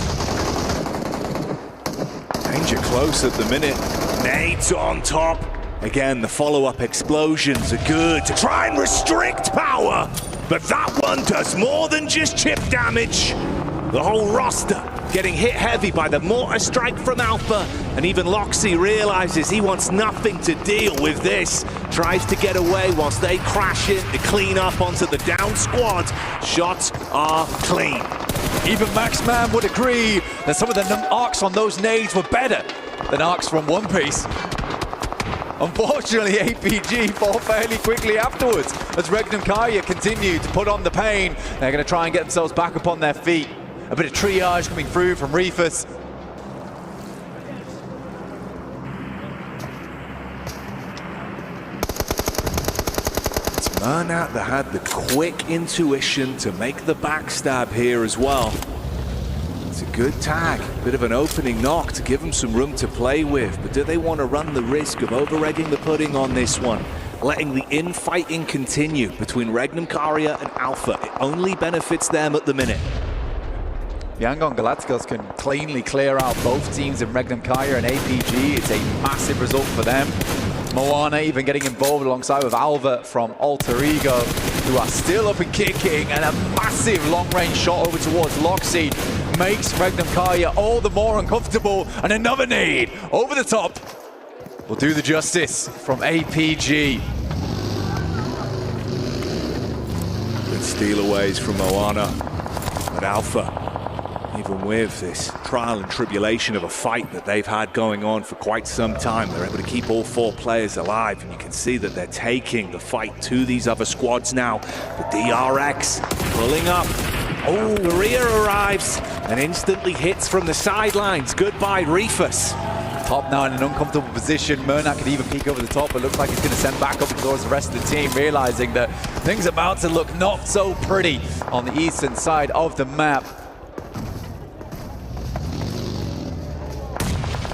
Danger close at the minute. Nades on top. Again, the follow-up explosions are good to try and restrict power. But that one does more than just chip damage. The whole roster getting hit heavy by the mortar strike from Alpha. And even Loxy realizes he wants nothing to deal with this. Tries to get away whilst they crash in to clean up onto the down squad. Shots are clean. Even Maxman would agree that some of the arcs on those nades were better than arcs from One Piece. Unfortunately, APG fall fairly quickly afterwards as Regnum Karya continue to put on the pain. They're going to try and get themselves back up on their feet. A bit of triage coming through from Reefus. It's Murnat that had the quick intuition to make the backstab here as well. It's a good tag, bit of an opening knock to give them some room to play with, but do they want to run the risk of over-egging the pudding on this one? Letting the infighting continue between Regnum Karya and Alpha. It only benefits them at the minute. Yangon Galacticos can cleanly clear out both teams in Regnum Karya and APG. It's a massive result for them. Moana even getting involved alongside with Alva from Alter Ego, who are still up and kicking, and a massive long-range shot over towards Loxy makes Regnum Karya all the more uncomfortable, and another nade over the top will do the justice from APG. Good stealaways from Moana, but Alpha, even even with this trial and tribulation of a fight that they've had going on for quite some time, they're able to keep all 4 players alive, and you can see that they're taking the fight to these other squads now. The DRX pulling up. Oh, Maria arrives and instantly hits from the sidelines. Goodbye, Reefus. Top now in an uncomfortable position. Murnat could even peek over the top, but looks like he's going to send back up towards the rest of the team, realizing that things are about to look not so pretty on the eastern side of the map.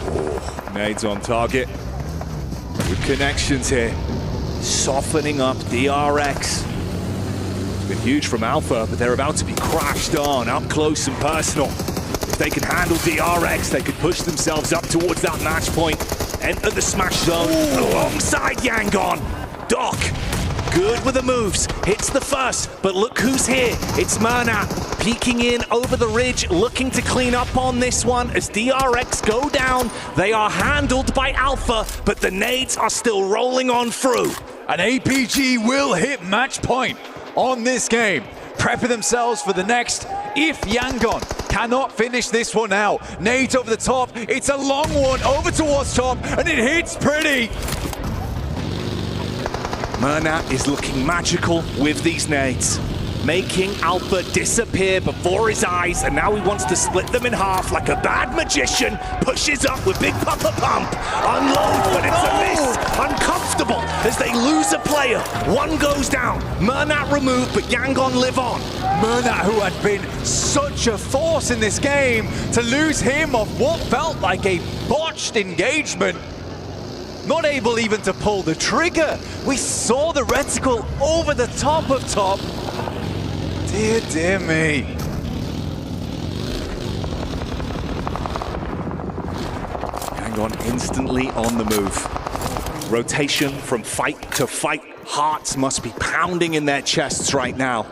Oh, nades on target. Good connections here. Softening up DRX. It's been huge from Alpha, but they're about to be crashed on up close and personal. If they can handle DRX, they could push themselves up towards that match point, enter the smash zone alongside Yangon. Doc, good with the moves, hits the first, but look who's here. It's Murnat peeking in over the ridge, looking to clean up on this one. As DRX go down, they are handled by Alpha, but the nades are still rolling on through. An APG will hit match point on this game, prepping themselves for the next. If Yangon cannot finish this one out, nades over the top, it's a long one over towards top, and it hits pretty. Murnat is looking magical with these nades, making Alpha disappear before his eyes, and now he wants to split them in half like a bad magician. Pushes up with Big Papa Pump, unload, but it's a miss. Uncomfortable as they lose a player. One goes down. Murnat removed, but Yangon live on. Murnat, who had been such a force in this game, to lose him off what felt like a botched engagement. Not able even to pull the trigger. We saw the reticle over the top of top. Dear, dear me. Yangon instantly on the move. Rotation from fight to fight. Hearts must be pounding in their chests right now.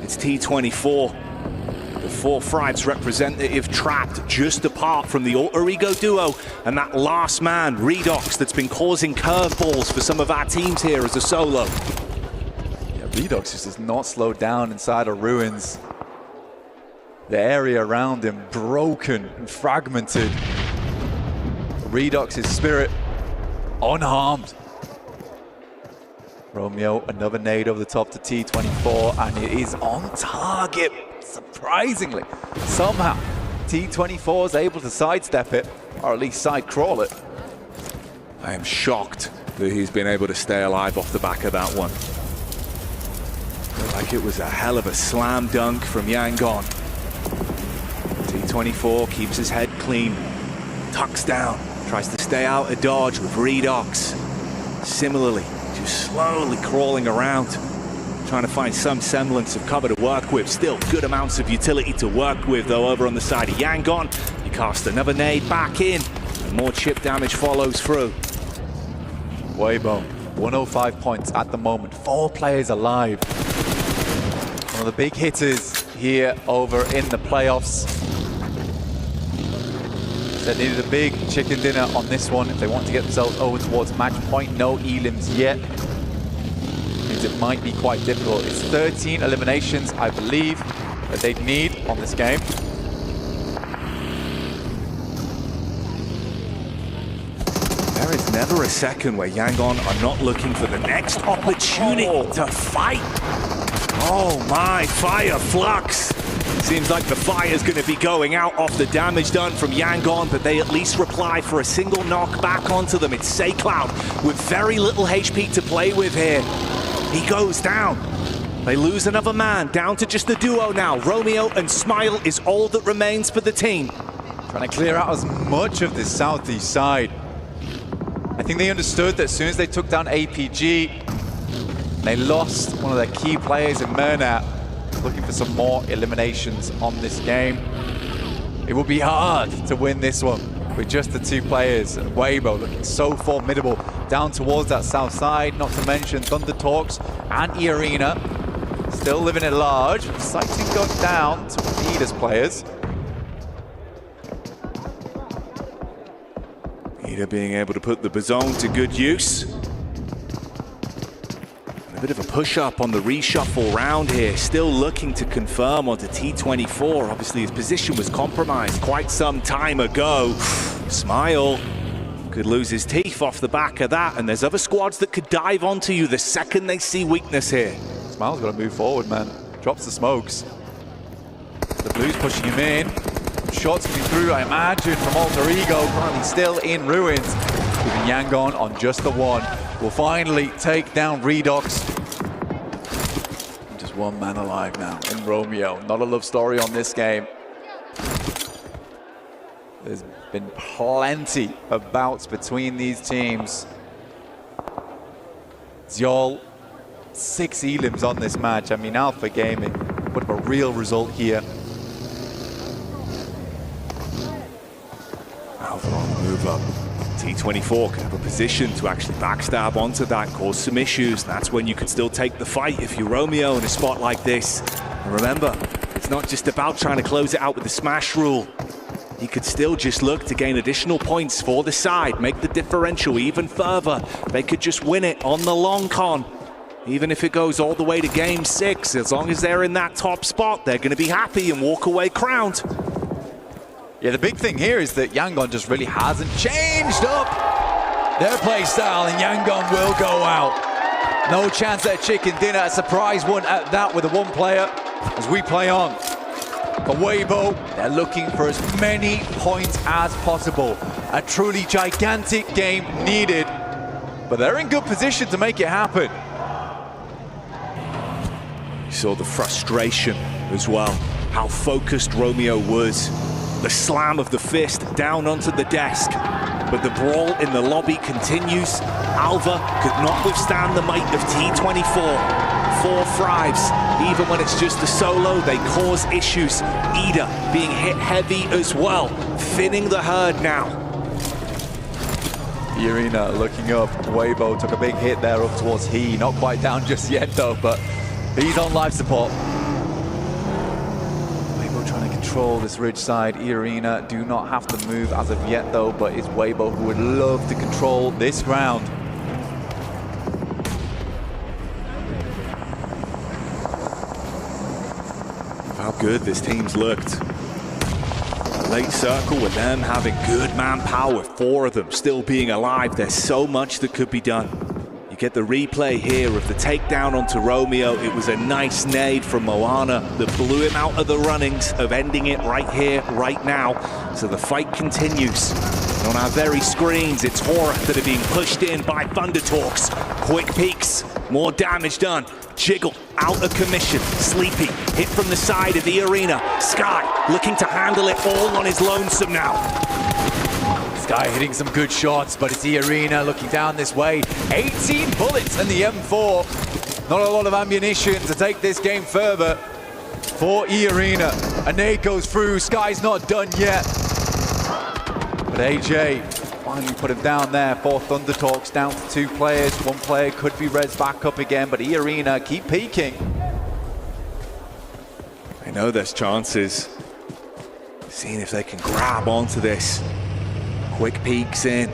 It's T24. The 4 Fribes representative trapped just apart from the Alter Ego duo and that last man, Redox, that's been causing curveballs for some of our teams here as a solo. Redox just does not slow down inside of Ruins. The area around him broken and fragmented. Redox's spirit unharmed. Romeo, another nade over the top to T24, and it is on target, surprisingly. Somehow, T24 is able to sidestep it, or at least side crawl it. I am shocked that he's been able to stay alive off the back of that one. Looked like it was a hell of a slam dunk from Yangon. T24 keeps his head clean, tucks down, tries to stay out of dodge with Redox. Similarly, just slowly crawling around, trying to find some semblance of cover to work with. Still good amounts of utility to work with though over on the side of Yangon. He casts another nade back in, and more chip damage follows through. Weibo, 105 points at the moment, 4 players alive. One of the big hitters here over in the playoffs. They needed a big chicken dinner on this one if they want to get themselves over towards match point. No elims yet. Means it might be quite difficult. It's 13 eliminations, I believe, that they'd need on this game. There is never a second where Yangon are not looking for the next opportunity to fight. Oh my, fire flux. Seems like the fire's going to be going out off the damage done from Yangon, but they at least reply for a single knock back onto them. It's Saycloud with very little HP to play with here. He goes down. They lose another man, down to just the duo now. Romeo and Smile is all that remains for the team. Trying to clear out as much of this southeast side. I think they understood that as soon as they took down APG, they lost one of their key players in Murnat. Looking for some more eliminations on this game. It will be hard to win this one with just the 2 players. And Weibo looking so formidable down towards that south side, not to mention Thunder Talks and E-Arena still living at large. Sighting going down to Adidas players. Ida being able to put the Bazone to good use. A bit of a push-up on the reshuffle round here, still looking to confirm onto T24. Obviously, his position was compromised quite some time ago. Smile could lose his teeth off the back of that, and there's other squads that could dive onto you the second they see weakness here. Smile's got to move forward, man. Drops the smokes. The Blues pushing him in. Shots coming through, I imagine, from Alter Ego, currently still in ruins. Keeping Yangon on just the one. Will finally take down Redox. Just one man alive now in Romeo. Not a love story on this game. There's been plenty of bouts between these teams. Zyol, 6 elims on this match. I mean, Alpha Gaming put up a real result here. Alpha on the move up. T24 could have a position to actually backstab onto that, cause some issues. That's when you can still take the fight if you're Romeo in a spot like this. And remember, it's not just about trying to close it out with the smash rule. He could still just look to gain additional points for the side, make the differential even further. They could just win it on the long con. Even if it goes all the way to game 6, as long as they're in that top spot, they're going to be happy and walk away crowned. Yeah, the big thing here is that Yangon just really hasn't changed up their play style, and Yangon will go out. No chance at a chicken dinner, a surprise one at that with a one player as we play on. For Weibo, they're looking for as many points as possible. A truly gigantic game needed, but they're in good position to make it happen. You saw the frustration as well, how focused Romeo was. The slam of the fist down onto the desk, but the brawl in the lobby continues. Alva could not withstand the might of T24. 4 thrives, even when it's just a solo, they cause issues. Ida being hit heavy as well, thinning the herd now. The arena looking up. Weibo took a big hit there up towards He. Not quite down just yet though, but he's on life support. Trying to control this ridge side. E-Arena do not have to move as of yet though, but it's Weibo who would love to control this ground. How good this team's looked. A late circle with them having good manpower, 4 of them still being alive. There's so much that could be done. Get the replay here of the takedown onto Romeo. It was a nice nade from Moana that blew him out of the runnings of ending it right here, right now. So the fight continues. And on our very screens, it's Horror that are being pushed in by Thundertalks. Quick peeks, more damage done. Jiggle out of commission. Sleepy hit from the side of the arena. Sky looking to handle it all on his lonesome now. Sky hitting some good shots, but it's E-Arena looking down this way. 18 bullets in the M4. Not a lot of ammunition to take this game further for E-Arena. A nade goes through, Sky's not done yet. But AJ finally put him down there. 4 Thundertalks down to 2 players. 1 player could be res back up again, but E-Arena keep peeking. I know there's chances. Seeing if they can grab onto this. Quick peeks in,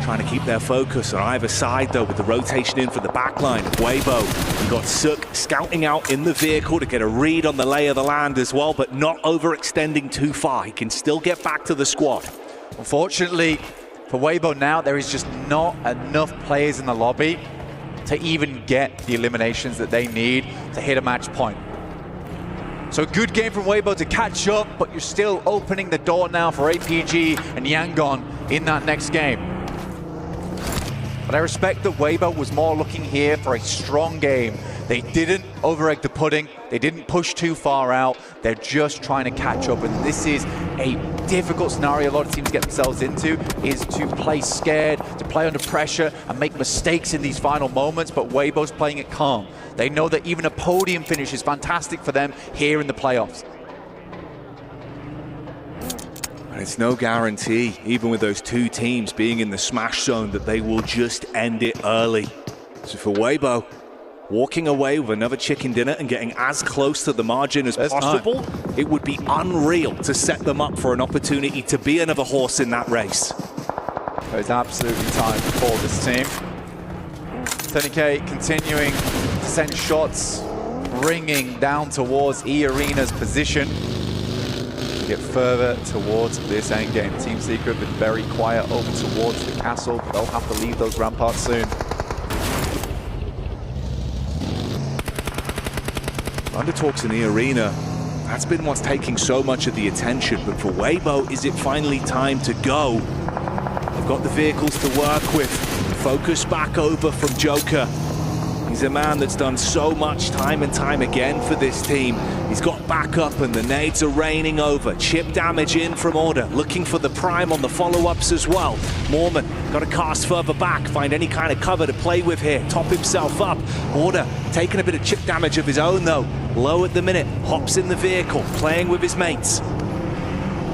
trying to keep their focus on either side though, with the rotation in for the backline of Weibo. We got Suk scouting out in the vehicle to get a read on the lay of the land as well, but not overextending too far. He can still get back to the squad. Unfortunately for Weibo now, there is just not enough players in the lobby to even get the eliminations that they need to hit a match point. So a good game from Weibo to catch up, but you're still opening the door now for APG and Yangon in that next game. But I respect that Weibo was more looking here for a strong game. They didn't over-egg the pudding. They didn't push too far out. They're just trying to catch up. And this is a difficult scenario a lot of teams get themselves into, is to play scared, to play under pressure and make mistakes in these final moments. But Weibo's playing it calm. They know that even a podium finish is fantastic for them here in the playoffs. And it's no guarantee, even with those 2 teams being in the smash zone, that they will just end it early. So for Weibo, walking away with another chicken dinner and getting as close to the margin as possible, it would be unreal to set them up for an opportunity to be another horse in that race. There's absolutely time for this team. 10K continuing to send shots ringing down towards E-Arena's position. Get further towards this endgame. Team Secret been very quiet over towards the castle. They'll have to leave those ramparts soon. Undertalks in E-Arena, that's been what's taking so much of the attention, but for Weibo, is it finally time to go? They've got the vehicles to work with. Focus back over from Joker. He's a man that's done so much time and time again for this team. He's got backup and the nades are raining over. Chip damage in from Order, looking for the prime on the follow-ups as well. Mormon got to cast further back, find any kind of cover to play with here, top himself up. Order taking a bit of chip damage of his own though. Low at the minute, hops in the vehicle, playing with his mates.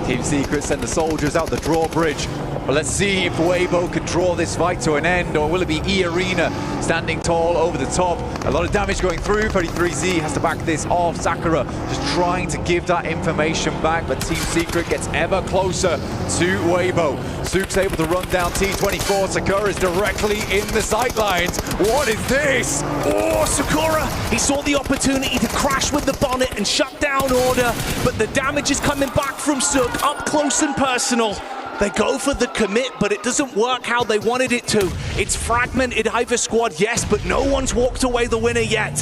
Team Secret send the soldiers out the drawbridge. But let's see if Weibo can draw this fight to an end, or will it be E-Arena standing tall over the top? A lot of damage going through. 33Z has to back this off. Sakura just trying to give that information back, but Team Secret gets ever closer to Weibo. Sook's able to run down T24. Sakura's directly in the sightlines. What is this? Oh, Sakura! He saw the opportunity to crash with the bonnet and shut down Order, but the damage is coming back from Sook, up close and personal. They go for the commit, but it doesn't work how they wanted it to. It's fragmented either squad, yes, but no one's walked away the winner yet.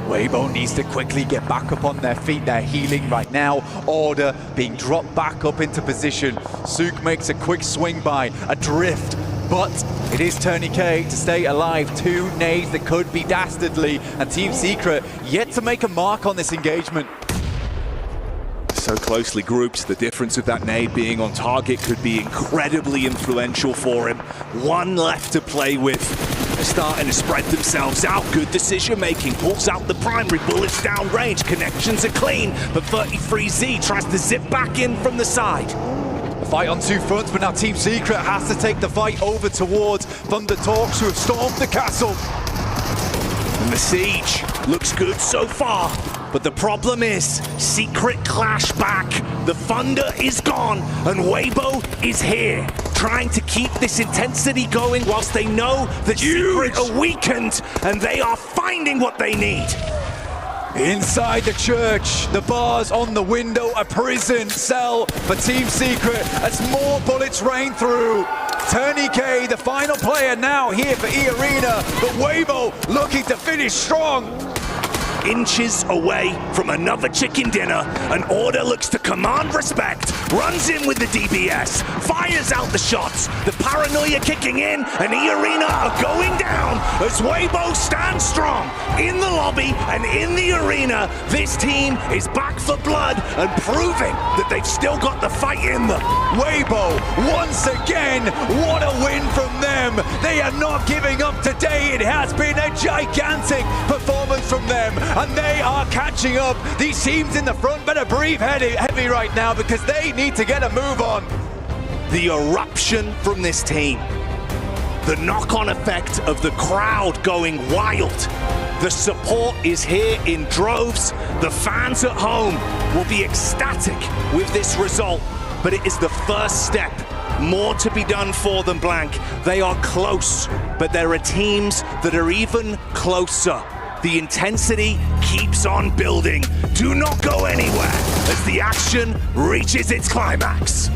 Weibo needs to quickly get back up on their feet. They're healing right now. Order being dropped back up into position. Sook makes a quick swing by, a drift, but it is Tourniquet to stay alive. Two nades that could be dastardly, and Team Secret yet to make a mark on this engagement. So closely grouped, the difference of that nade being on target could be incredibly influential for him. One left to play with. They're starting to spread themselves out. Good decision making. Pulls out the primary, bullets down range. Connections are clean, but 33Z tries to zip back in from the side. A fight on two fronts, but now Team Secret has to take the fight over towards Thundertalks, who have stormed the castle. And the siege looks good so far. But the problem is, Secret clash back. The thunder is gone, and Weibo is here, trying to keep this intensity going whilst they know that Secret are weakened, and they are finding what they need. Inside the church, the bars on the window, a prison cell for Team Secret as more bullets rain through. Tourniquet, the final player now here for E-Arena, but Weibo looking to finish strong. Inches away from another chicken dinner, and Order looks to command respect, runs in with the DBS, fires out the shots, the paranoia kicking in, and E-Arena are going down as Weibo stands strong in the lobby and in the arena. This team is back for blood and proving that they've still got the fight in them. Weibo, once again, what a win from them. They are not giving up today. It has been a gigantic performance from them, and they are catching up. These teams in the front better breathe heavy right now, because they need to get a move on. The eruption from this team, the knock-on effect of the crowd going wild. The support is here in droves. The fans at home will be ecstatic with this result, but it is the first step. More to be done for them, Blank. They are close, but there are teams that are even closer. The intensity keeps on building. Do not go anywhere as the action reaches its climax.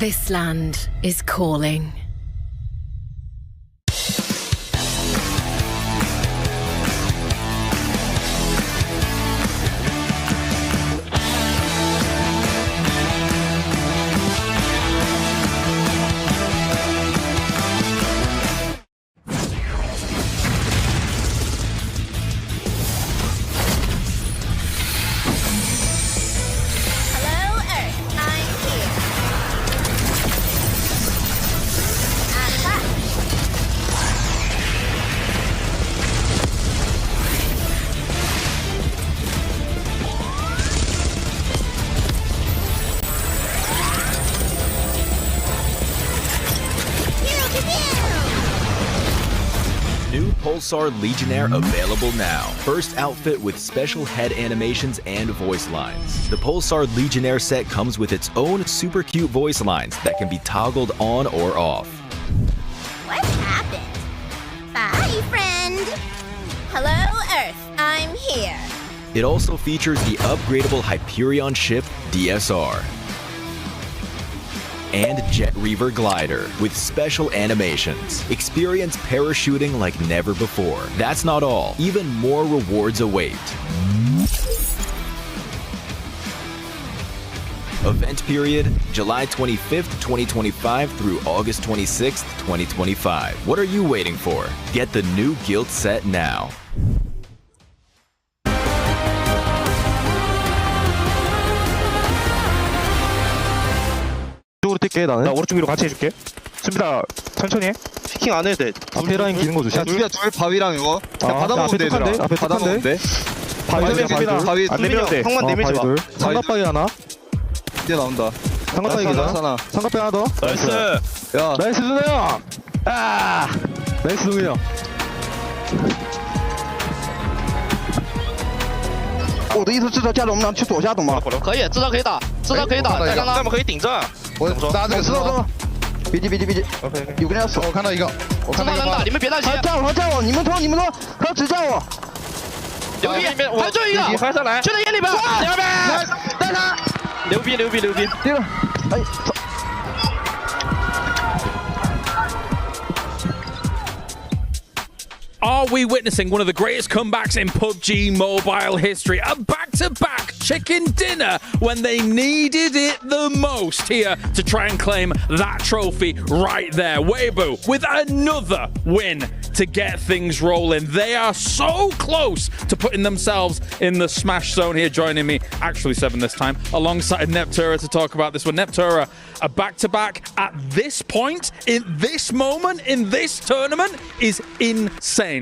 This land is calling. Pulsar Legionnaire available now. First outfit with special head animations and voice lines. The Pulsar Legionnaire set comes with its own super cute voice lines that can be toggled on or off. What happened? Bye, friend. Hello, Earth. I'm here. It also features the upgradable Hyperion ship DSR and Jet Reaver glider with special animations. Experience parachuting like never before. That's not all. Even more rewards await. Event period, July 25th, 2025 through August 26th, 2025. What are you waiting for? Get the new guild set now. 쪽으로 뛸게 나는. 나 오른쪽 위로 같이 해줄게. 준비다. 천천히 해. 피킹 안 해도 돼. 앞에 라인 기는 거 조심. 야, 둘 바위랑 이거. 그냥 받아먹으면 돼, 얘들아. 앞에 받아먹으면 돼. 바위 안 내밀어도 돼. 형만 내밀지 마. 삼각바위 하나. 이제 나온다. 삼각바위 기다. 삼각바위 하나 더. 나이스. 야. 나이스 준호 형. 아. 나이스 동이 형. 我的意思是说，加着我们俩去左下，懂吗？可以，至少可以打，至少可以打。再看他们可以顶着。我打这个石头。别急。有个人要死。我看到一个。我看到一个。能打，你们别担心。他叫我，你们说，他只叫我。牛逼！还最后一个，翻上来，就在眼里边。第二边，带他。牛逼！第二个，哎。 Are we witnessing one of the greatest comebacks in PUBG Mobile history? A back-to-back chicken dinner when they needed it the most here to try and claim that trophy right there. Weibo with another win to get things rolling. They are so close to putting themselves in the smash zone here. Joining me, actually 7 this time, alongside Neptura to talk about this one. Neptura, a back-to-back at this point, in this moment, in this tournament is insane.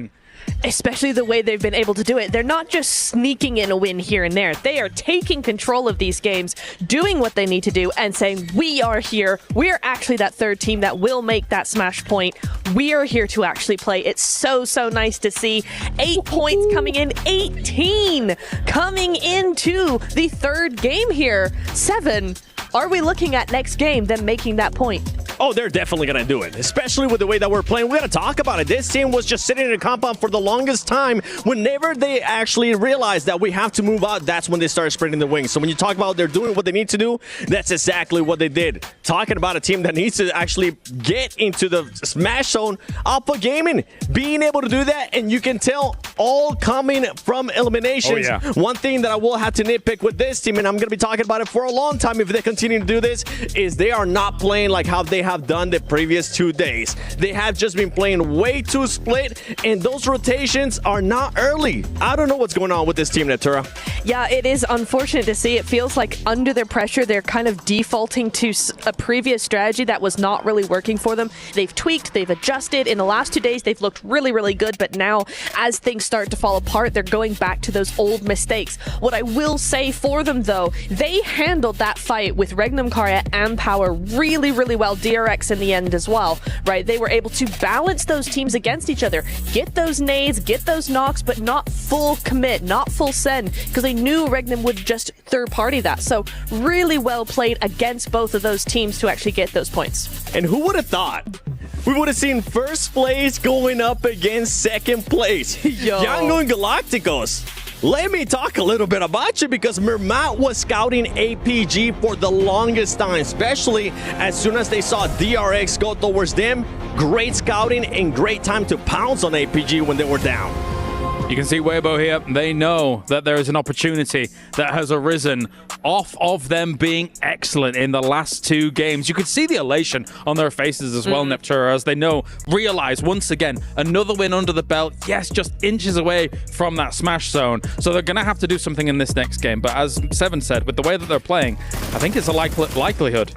Especially the way they've been able to do it. They're not just sneaking in a win here and there. They are taking control of these games, doing what they need to do, and saying, we are here. We are actually that third team that will make that smash point. We are here to actually play. It's so nice to see. 8 points coming in, 18 coming into the third game here. 7. Are we looking at next game, them making that point? Oh, they're definitely going to do it, especially with the way that we're playing. We got to talk about it. This team was just sitting in a compound for the longest time. Whenever they actually realized that we have to move out, that's when they started spreading the wings. So when you talk about they're doing what they need to do, that's exactly what they did. Talking about a team that needs to actually get into the smash zone, Alpha Gaming, being able to do that, and you can tell all coming from eliminations. Oh, yeah. One thing that I will have to nitpick with this team, and I'm going to be talking about it for a long time if they continue to do this, is they are not playing like how they have done the previous 2 days. They have just been playing way too split, and those rotations are not early. I don't know what's going on with this team, Natura. Yeah, it is unfortunate to see. It feels like under their pressure, they're kind of defaulting to a previous strategy that was not really working for them. They've tweaked, they've adjusted. In the last 2 days, they've looked really good, but now as things start to fall apart, they're going back to those old mistakes. What I will say for them, though, they handled that fight with Regnum Karya and Power really well. DRX in the end as well, right? They were able to balance those teams against each other, get those nades, get those knocks, but not full commit, not full send, because they knew Regnum would just third party that. So really well played against both of those teams to actually get those points. And who would have thought we would have seen first place going up against second place? Yangon Galacticos. Let me talk a little bit about you because Mermat was scouting APG for the longest time, especially as soon as they saw DRX go towards them. Great scouting and great time to pounce on APG when they were down. You can see Weibo here. They know that there is an opportunity that has arisen off of them being excellent in the last 2 games. You could see the elation on their faces as well, Neptura, as they realize once again, another win under the belt. Yes, just inches away from that smash zone. So they're going to have to do something in this next game. But as Seven said, with the way that they're playing, I think it's a likelihood.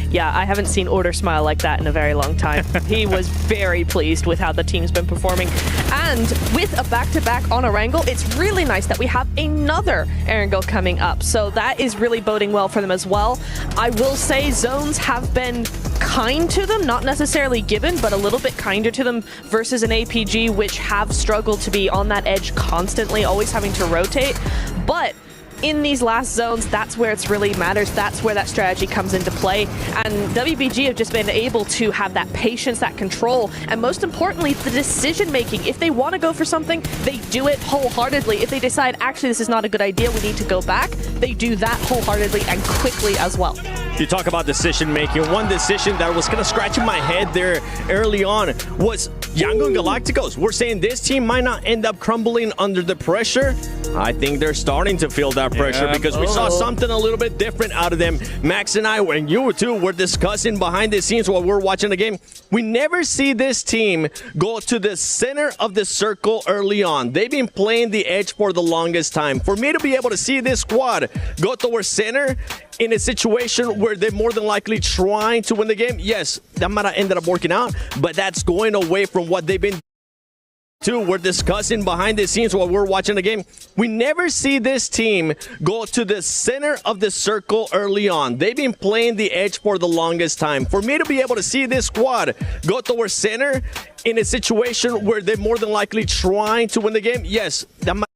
Yeah, I haven't seen Order smile like that in a very long time. He was very pleased with how the team's been performing. And with a back-to-back on Erangel, it's really nice that we have another Erangel coming up. So that is really boding well for them as well. I will say zones have been kind to them, not necessarily given, but a little bit kinder to them versus an APG, which have struggled to be on that edge constantly, always having to rotate. But in these last zones, that's where it really matters. That's where that strategy comes into play. And WBG have just been able to have that patience, that control, and most importantly, the decision-making. If they want to go for something, they do it wholeheartedly. If they decide, actually, this is not a good idea, we need to go back, they do that wholeheartedly and quickly as well. You talk about decision-making. One decision that was kind of scratching my head there early on was Yangon Galacticos. We're saying this team might not end up crumbling under the pressure. I think they're starting to feel that pressure because we saw something a little bit different out of them. Max and I, and you too, were discussing behind the scenes while we're watching the game. We never see this team go to the center of the circle early on. They've been playing the edge for the longest time. For me to be able to see this squad go towards center in a situation where they're more than likely trying to win the game, yes, that might have ended up working out, but that's going away from what they've been doing. We're discussing behind the scenes while we're watching the game. We never see this team go to the center of the circle early on. They've been playing the edge for the longest time. For me to be able to see this squad go towards center in a situation where they're more than likely trying to win the game, yes, that might